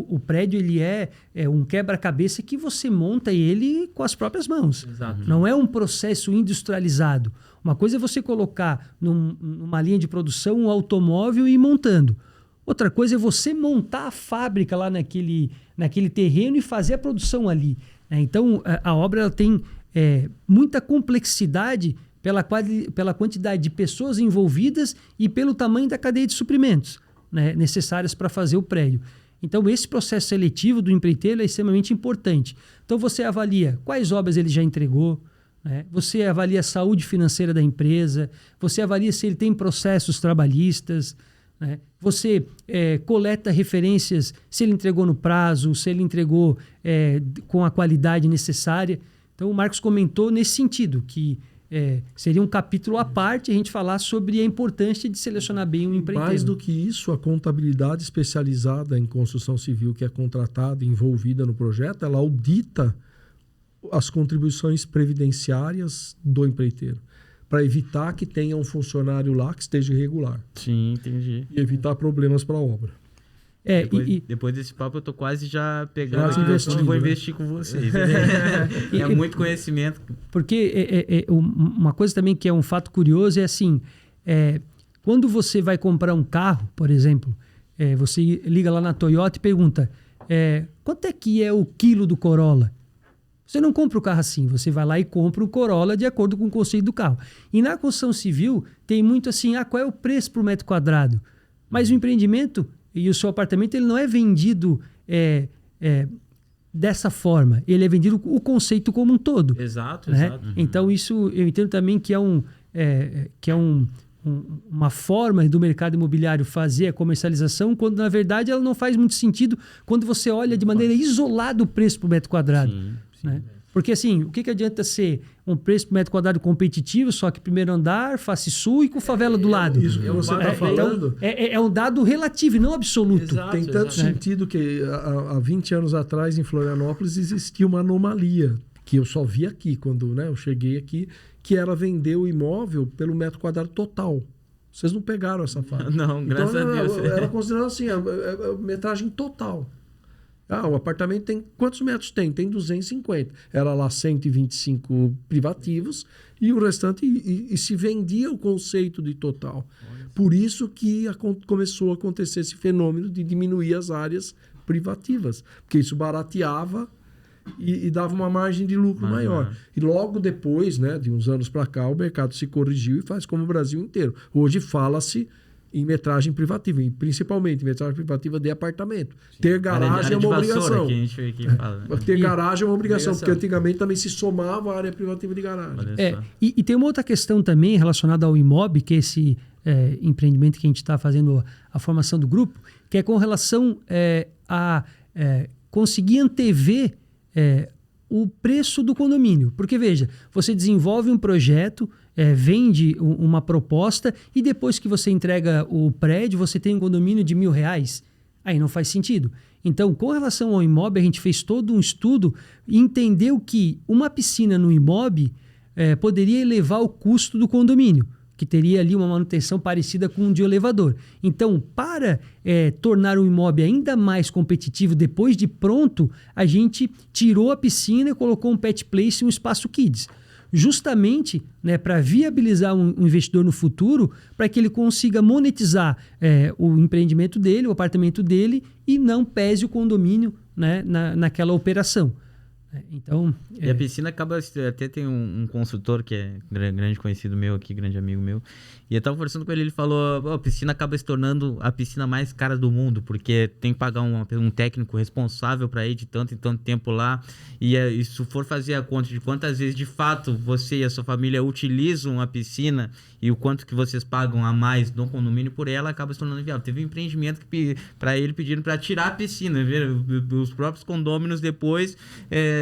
o prédio ele é um quebra-cabeça que você monta ele com as próprias mãos. Exato. Não é um processo industrializado. Uma coisa é você colocar numa linha de produção um automóvel e ir montando. Outra coisa é você montar a fábrica lá naquele terreno e fazer a produção ali. Então, a obra ela tem muita complexidade pela quantidade de pessoas envolvidas e pelo tamanho da cadeia de suprimentos, né, necessárias para fazer o prédio. Então, esse processo seletivo do empreiteiro é extremamente importante. Então, você avalia quais obras ele já entregou, né? Você avalia a saúde financeira da empresa, você avalia se ele tem processos trabalhistas, né? Você coleta referências se ele entregou no prazo, se ele entregou com a qualidade necessária. Então, o Marcos comentou nesse sentido, que seria um capítulo à parte a gente falar sobre a importância de selecionar bem um empreiteiro. Mais do que isso, a contabilidade especializada em construção civil que é contratada e envolvida no projeto, ela audita as contribuições previdenciárias do empreiteiro, para evitar que tenha um funcionário lá que esteja irregular. Sim, entendi. E evitar problemas para a obra. Depois desse papo eu tô quase já pegando Quase investindo, vou né? investir com vocês. É muito conhecimento. Porque uma coisa também que é um fato curioso é assim, quando você vai comprar um carro, por exemplo, você liga lá na Toyota e pergunta quanto é que é o quilo do Corolla? Você não compra o carro assim, você vai lá e compra o Corolla de acordo com o conceito do carro. E na construção civil tem muito assim, qual é o preço por metro quadrado? Mas o empreendimento e o seu apartamento ele não é vendido dessa forma. Ele é vendido o conceito como um todo. Exato, né? exato. Então isso eu entendo também que uma forma do mercado imobiliário fazer a comercialização, quando na verdade ela não faz muito sentido quando você olha de maneira isolada o preço por metro quadrado. Sim. Né? Porque assim, o que adianta ser um preço por metro quadrado competitivo, só que primeiro andar, face sul e com favela do lado? Isso que você está falando. É um dado relativo e não absoluto. Exato. Tem tanto sentido que há 20 anos atrás em Florianópolis existia uma anomalia que eu só vi aqui quando eu cheguei aqui, que era vender o imóvel pelo metro quadrado total. Vocês não pegaram essa fase. Não, graças a Deus. Era considerado assim, a metragem total. O apartamento tem... Quantos metros tem? Tem 250. Era lá 125 privativos e o restante... E se vendia o conceito de total. Por isso que começou a acontecer esse fenômeno de diminuir as áreas privativas. Porque isso barateava e dava uma margem de lucro maior. E logo depois, de uns anos para cá, o mercado se corrigiu e faz como o Brasil inteiro. Hoje fala-se em metragem privativa, e principalmente em metragem privativa de apartamento. Sim. Ter garagem é uma obrigação. Que a gente aqui fala, né? Ter garagem é uma obrigação, porque antigamente também se somava a área privativa de garagem. E tem uma outra questão também relacionada ao IMOB, que é esse empreendimento que a gente está fazendo a formação do grupo, que é com relação a conseguir antever o preço do condomínio. Porque, veja, você desenvolve um projeto, vende uma proposta e depois que você entrega o prédio, você tem um condomínio de R$1.000. Aí não faz sentido. Então, com relação ao imóvel, a gente fez todo um estudo e entendeu que uma piscina no imóvel poderia elevar o custo do condomínio, que teria ali uma manutenção parecida com um de elevador. Então, para tornar o imóvel ainda mais competitivo depois de pronto, a gente tirou a piscina e colocou um pet place e um espaço kids. Justamente para viabilizar um investidor no futuro, para que ele consiga monetizar o empreendimento dele, o apartamento dele, e não pese o condomínio naquela operação. Então, E a piscina acaba... Até tem um consultor que é grande conhecido meu aqui, grande amigo meu. E eu tava conversando com ele, ele falou... A piscina acaba se tornando a piscina mais cara do mundo, porque tem que pagar um técnico responsável para ir de tanto em tanto tempo lá. E se for fazer a conta de quantas vezes, de fato, você e a sua família utilizam a piscina e o quanto que vocês pagam a mais no condomínio por ela, acaba se tornando inviável. Teve um empreendimento que para ele pediram para tirar a piscina. Os próprios condôminos depois...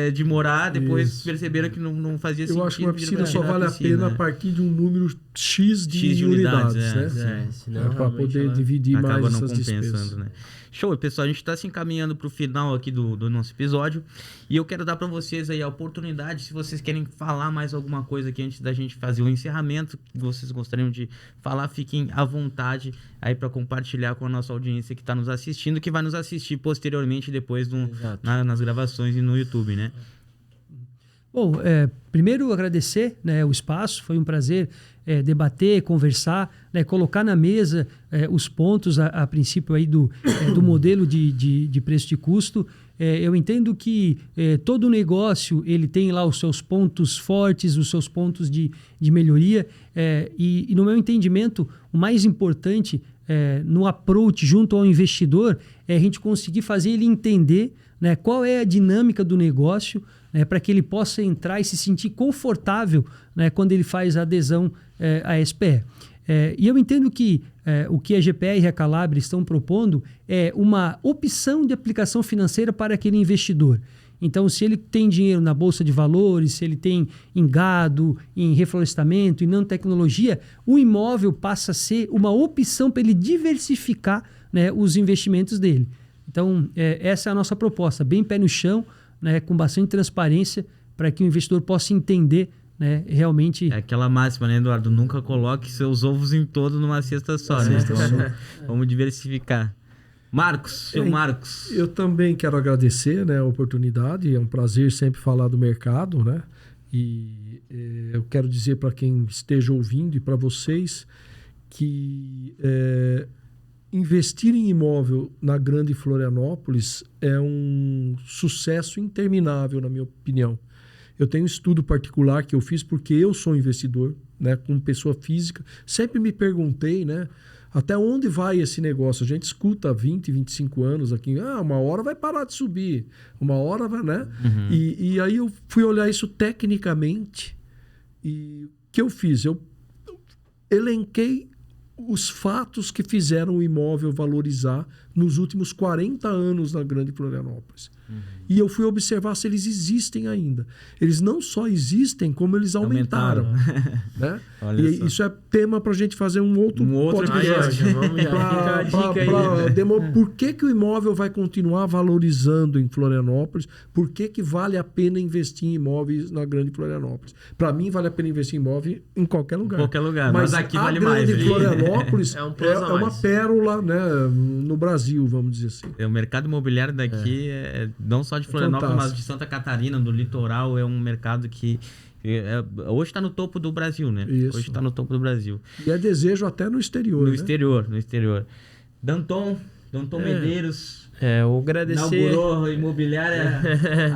de morar, depois perceberam que não fazia sentido. Eu acho que uma piscina só vale a pena a partir de um número X de unidades, né? Para poder dividir mais essas despesas. Né? Show, pessoal, a gente está se encaminhando para o final aqui do nosso episódio e eu quero dar para vocês aí a oportunidade, se vocês querem falar mais alguma coisa aqui antes da gente fazer o encerramento, que vocês gostariam de falar, fiquem à vontade aí para compartilhar com a nossa audiência que está nos assistindo, que vai nos assistir posteriormente depois nas gravações e no YouTube, né? Bom, primeiro agradecer, né, o espaço, foi um prazer debater, conversar, né, colocar na mesa os pontos a princípio aí do modelo de preço de custo. Eu entendo que todo negócio ele tem lá os seus pontos fortes, os seus pontos de melhoria e no meu entendimento o mais importante no approach junto ao investidor é a gente conseguir fazer ele entender, né, qual é a dinâmica do negócio, né, para que ele possa entrar e se sentir confortável, né, quando ele faz a adesão à SPE. E eu entendo que o que a GPR e a Calabria estão propondo é uma opção de aplicação financeira para aquele investidor. Então, se ele tem dinheiro na Bolsa de Valores, se ele tem em gado, em reflorestamento, em nanotecnologia, o imóvel passa a ser uma opção para ele diversificar, né, os investimentos dele. Então, essa é a nossa proposta, bem pé no chão, né, com bastante transparência, para que o investidor possa entender, né, realmente... É aquela máxima, né, Eduardo? Nunca coloque seus ovos em todo numa cesta só, né? Vamos diversificar. Marcos, Marcos. Eu também quero agradecer, né, a oportunidade, é um prazer sempre falar do mercado, né? E eu quero dizer para quem esteja ouvindo e para vocês que investir em imóvel na Grande Florianópolis é um sucesso interminável, na minha opinião. Eu tenho um estudo particular que eu fiz porque eu sou investidor, né, como pessoa física. Sempre me perguntei, né, até onde vai esse negócio? A gente escuta há 20, 25 anos aqui, uma hora vai parar de subir, uma hora vai, né? Uhum. E aí eu fui olhar isso tecnicamente e o que eu fiz? Eu elenquei os fatos que fizeram o imóvel valorizar nos últimos 40 anos na Grande Florianópolis. Uhum. E eu fui observar se eles existem ainda. Eles não só existem, como eles aumentaram. Né? E isso é tema para a gente fazer um outro podcast. Por que o imóvel vai continuar valorizando em Florianópolis? Por que vale a pena investir em imóveis na Grande Florianópolis? Para mim, vale a pena investir em imóvel em qualquer lugar. Qualquer lugar, mas aqui vale mais. A Grande Florianópolis é uma pérola, né, no Brasil, vamos dizer assim. O mercado imobiliário daqui não só de Florianópolis, mas de Santa Catarina, do litoral, é um mercado que hoje está no topo do Brasil, né? Isso. Hoje está no topo do Brasil. E é desejo até no exterior, no exterior. Danton Medeiros... eu agradecer... Inaugurou a imobiliária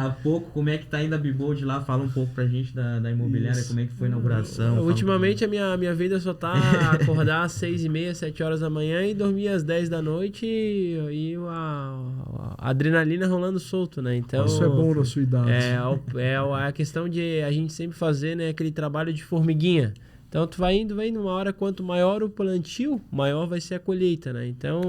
há pouco. Como é que tá indo a Bibold lá? Fala um pouco pra gente da imobiliária, como é que foi a inauguração. Ultimamente a minha vida só tá acordar às 6h30, 7 horas da manhã e dormir às 10 da noite e a adrenalina rolando solto, né? Então, isso é bom na sua idade. É a questão de a gente sempre fazer, né, aquele trabalho de formiguinha. Então, tu vai indo, uma hora, quanto maior o plantio, maior vai ser a colheita, né? Então,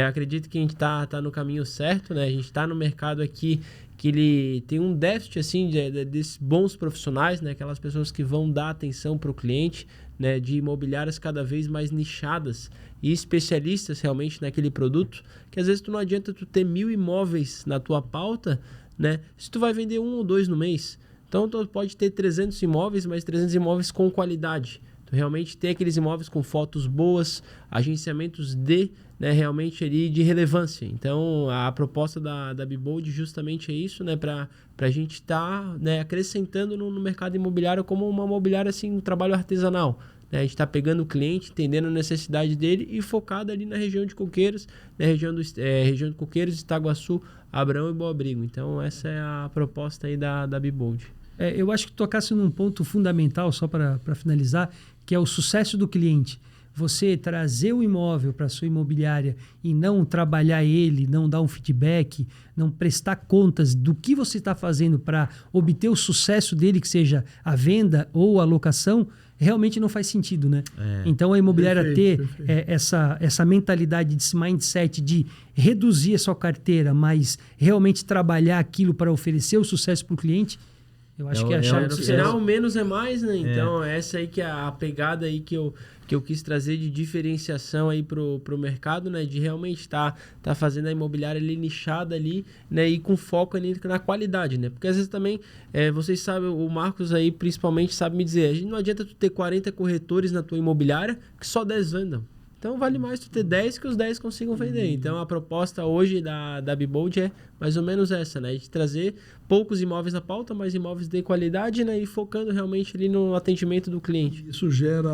acredito que a gente tá no caminho certo, né? A gente tá no mercado aqui que ele tem um déficit, assim, desses bons profissionais, né? Aquelas pessoas que vão dar atenção para o cliente, né? De imobiliárias cada vez mais nichadas e especialistas realmente naquele produto, que às vezes não adianta tu ter 1000 imóveis na tua pauta, né? Se tu vai vender 1 ou 2 no mês. Então, tu pode ter 300 imóveis, mas 300 imóveis com qualidade. Tu realmente tem aqueles imóveis com fotos boas, agenciamentos realmente ali de relevância. Então, a proposta da Bibold justamente é isso, né? Para a gente estar acrescentando no mercado imobiliário como uma imobiliária, assim, um trabalho artesanal. né? A gente está pegando o cliente, entendendo a necessidade dele e focado ali na região de Coqueiros, na região de Coqueiros, Itaguaçu, Abrão e Boa Abrigo. Então, essa é a proposta aí da Bibold. Eu acho que tocasse num ponto fundamental, só para finalizar, que é o sucesso do cliente. Você trazer o imóvel para a sua imobiliária e não trabalhar ele, não dar um feedback, não prestar contas do que você está fazendo para obter o sucesso dele, que seja a venda ou a locação, realmente não faz sentido, né? Então a imobiliária perfeito. Essa mentalidade, esse mindset de reduzir a sua carteira, mas realmente trabalhar aquilo para oferecer o sucesso para o cliente, eu acho que é a chave. No final, menos é mais, né? Então, essa aí que é a pegada aí que eu quis trazer de diferenciação aí pro mercado, né? De realmente tá fazendo a imobiliária ali nichada ali, né? E com foco ali na qualidade, né? Porque às vezes também, vocês sabem, o Marcos aí principalmente sabe me dizer, não adianta tu ter 40 corretores na tua imobiliária que só 10 vendam. Então, vale mais tu ter 10 que os 10 consigam vender. Então, a proposta hoje da Bibold é mais ou menos essa, né? De trazer poucos imóveis na pauta, mas imóveis de qualidade, né? E focando realmente ali no atendimento do cliente. Isso gera,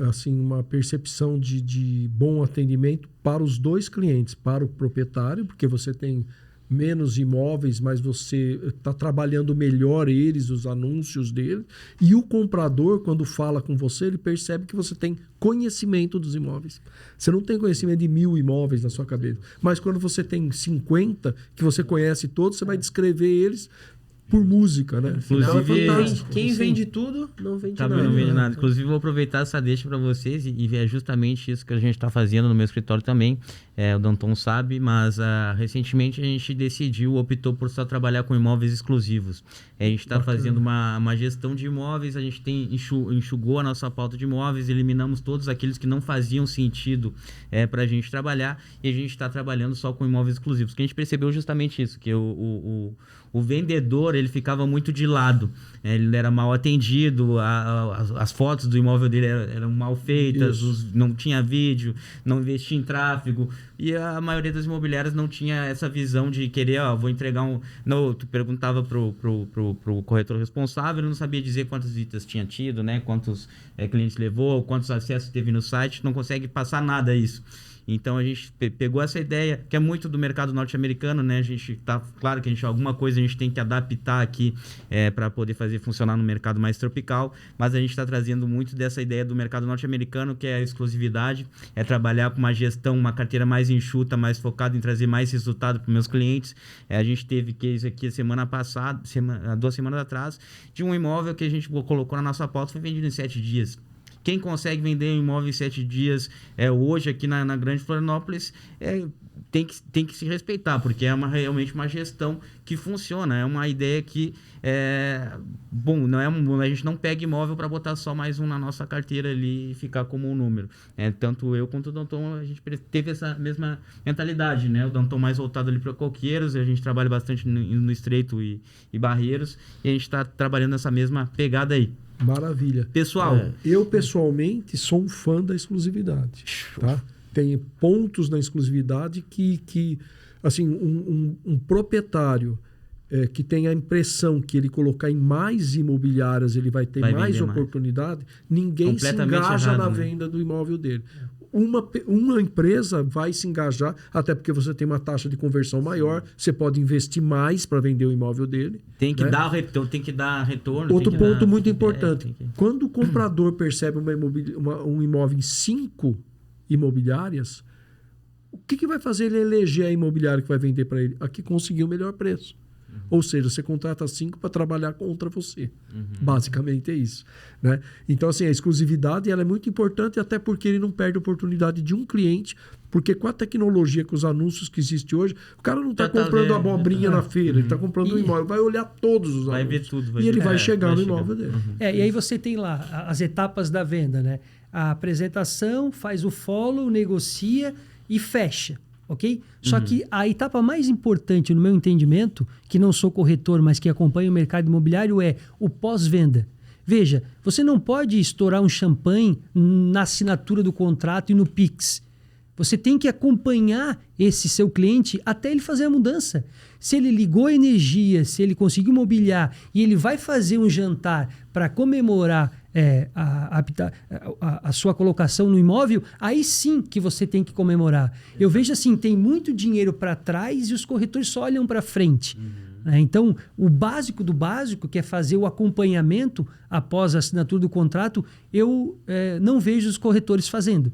assim, uma percepção de bom atendimento para os dois clientes. Para o proprietário, porque você tem menos imóveis, mas você está trabalhando melhor eles, os anúncios dele. E o comprador, quando fala com você, ele percebe que você tem conhecimento dos imóveis. Você não tem conhecimento de 1000 imóveis na sua cabeça. Mas quando você tem 50, que você conhece todos, você vai descrever eles por música, né? Inclusive, quem vende tudo, não vende nada. Não vende nada. Inclusive, vou aproveitar essa deixa para vocês e é justamente isso que a gente está fazendo no meu escritório também. O Danton sabe, mas recentemente a gente optou por só trabalhar com imóveis exclusivos. A gente está fazendo uma gestão de imóveis, a gente enxugou a nossa pauta de imóveis, eliminamos todos aqueles que não faziam sentido para a gente trabalhar e a gente está trabalhando só com imóveis exclusivos. Porque a gente percebeu justamente isso, que o vendedor, ele ficava muito de lado, ele era mal atendido, as fotos do imóvel dele eram mal feitas, não tinha vídeo, não investia em tráfego, e a maioria das imobiliárias não tinha essa visão de querer, vou entregar tu perguntava pro corretor responsável, ele não sabia dizer quantas visitas tinha tido, né? Quantos clientes levou, quantos acessos teve no site, não consegue passar nada isso. Então a gente pegou essa ideia, que é muito do mercado norte-americano, né? A gente claro que alguma coisa a gente tem que adaptar aqui para poder fazer funcionar no mercado mais tropical, mas a gente está trazendo muito dessa ideia do mercado norte-americano, que é a exclusividade, é trabalhar com uma gestão, uma carteira mais enxuta, mais focada em trazer mais resultado para os meus clientes. A gente teve case aqui semana passada, 2 semanas atrás, de um imóvel que a gente colocou na nossa pauta, foi vendido em 7 dias. Quem consegue vender um imóvel em 7 dias hoje aqui na Grande Florianópolis tem que se respeitar, porque é realmente uma gestão que funciona. É uma ideia que a gente não pega imóvel para botar só mais um na nossa carteira ali e ficar como um número. Tanto eu quanto o Danton, a gente teve essa mesma mentalidade, né? O Danton mais voltado ali para Coqueiros, a gente trabalha bastante no Estreito e Barreiros, e a gente está trabalhando nessa mesma pegada aí. Maravilha. Pessoal, eu pessoalmente sou um fã da exclusividade. Tá? Tem pontos na exclusividade que assim, um proprietário que tem a impressão que ele colocar em mais imobiliárias ele vai ter mais oportunidade, ninguém se engaja na venda do imóvel dele. Uma empresa vai se engajar, até porque você tem uma taxa de conversão maior, você pode investir mais para vender o imóvel dele. Tem que dar retorno. Outro ponto muito importante. Quando o comprador percebe um imóvel em 5 imobiliárias, o que vai fazer ele eleger a imobiliária que vai vender para ele? A que conseguiu o melhor preço. Ou seja, você contrata 5 para trabalhar contra você. Basicamente é isso. Né? Então, assim, a exclusividade ela é muito importante, até porque ele não perde a oportunidade de um cliente, porque com a tecnologia, com os anúncios que existem hoje, o cara não está comprando abobrinha na feira, ele está comprando um imóvel, vai olhar todos os anúncios. Vai ver tudo. E ele vai chegar no imóvel dele. E aí você tem lá as etapas da venda, né? A apresentação, faz o follow, negocia e fecha. Ok? Só que a etapa mais importante, no meu entendimento, que não sou corretor, mas que acompanho o mercado imobiliário, é o pós-venda. Veja, você não pode estourar um champanhe na assinatura do contrato e no Pix. Você tem que acompanhar esse seu cliente até ele fazer a mudança. Se ele ligou a energia, se ele conseguiu mobiliar e ele vai fazer um jantar para comemorar a sua colocação no imóvel, aí sim que você tem que comemorar. Eu vejo assim, tem muito dinheiro para trás e os corretores só olham para frente. Então, o básico do básico, que é fazer o acompanhamento após a assinatura do contrato, eu não vejo os corretores fazendo.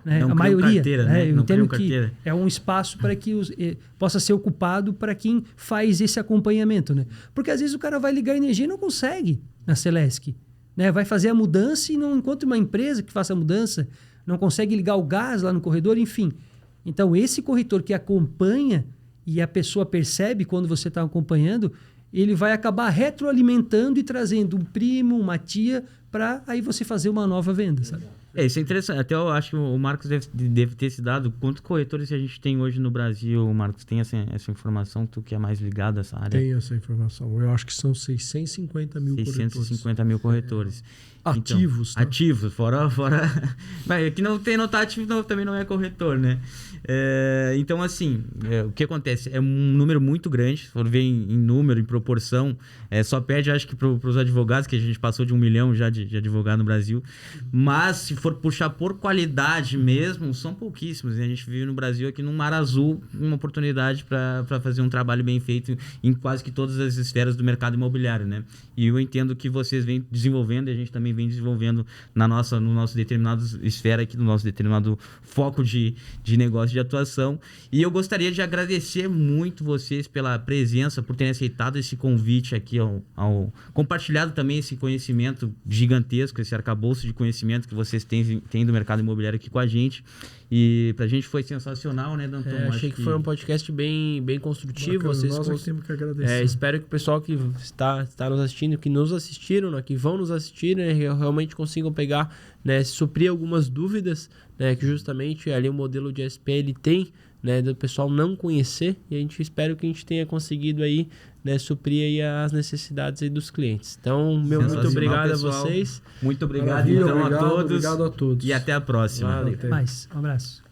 A maioria, carteira, né? Eu entendo que é um espaço para que possa ser ocupado para quem faz esse acompanhamento. Né? Porque às vezes o cara vai ligar a energia e não consegue na Celesc. Né? Vai fazer a mudança e não encontra uma empresa que faça a mudança, não consegue ligar o gás lá no corredor, enfim. Então, esse corretor que acompanha e a pessoa percebe quando você está acompanhando, ele vai acabar retroalimentando e trazendo um primo, uma tia, para aí você fazer uma nova venda, sabe? Isso é interessante. Até eu acho que o Marcos deve ter se dado. Quantos corretores a gente tem hoje no Brasil, Marcos? Tem essa informação? Tu que é mais ligado a essa área? Tem essa informação. Eu acho que são 650 mil 650 mil corretores. Ativos. Então, ativos, fora... Mas que não tá ativo também não é corretor, né? Então, assim, o que acontece? É um número muito grande. Se for ver em número, em proporção, só perde, acho que, para os advogados, que a gente passou de 1 milhão já de advogado no Brasil. Mas, se for puxar por qualidade mesmo, são pouquíssimos. Né? A gente vive no Brasil aqui num mar azul, uma oportunidade para fazer um trabalho bem feito em quase que todas as esferas do mercado imobiliário, né? E eu entendo que vocês vêm desenvolvendo, e a gente também vem desenvolvendo no nosso determinado esfera aqui, no nosso determinado foco de negócio de atuação. E eu gostaria de agradecer muito vocês pela presença, por terem aceitado esse convite aqui, compartilhado também esse conhecimento gigantesco, esse arcabouço de conhecimento que vocês têm do mercado imobiliário aqui com a gente. E pra gente foi sensacional, né, Danton? Achei que foi um podcast bem construtivo. Bacana, nós temos que agradecer. Espero que o pessoal que está nos assistindo, que nos assistiram, né, que vão nos assistir, né, realmente consigam pegar, né, suprir algumas dúvidas, né, que justamente ali o modelo de SP ele tem, né, do pessoal não conhecer, e a gente espera que a gente tenha conseguido aí, né, suprir aí as necessidades aí dos clientes. Então, muito obrigado, pessoal, a vocês. Muito obrigado, então, obrigado a todos. E até a próxima. Valeu. Mais. Um abraço.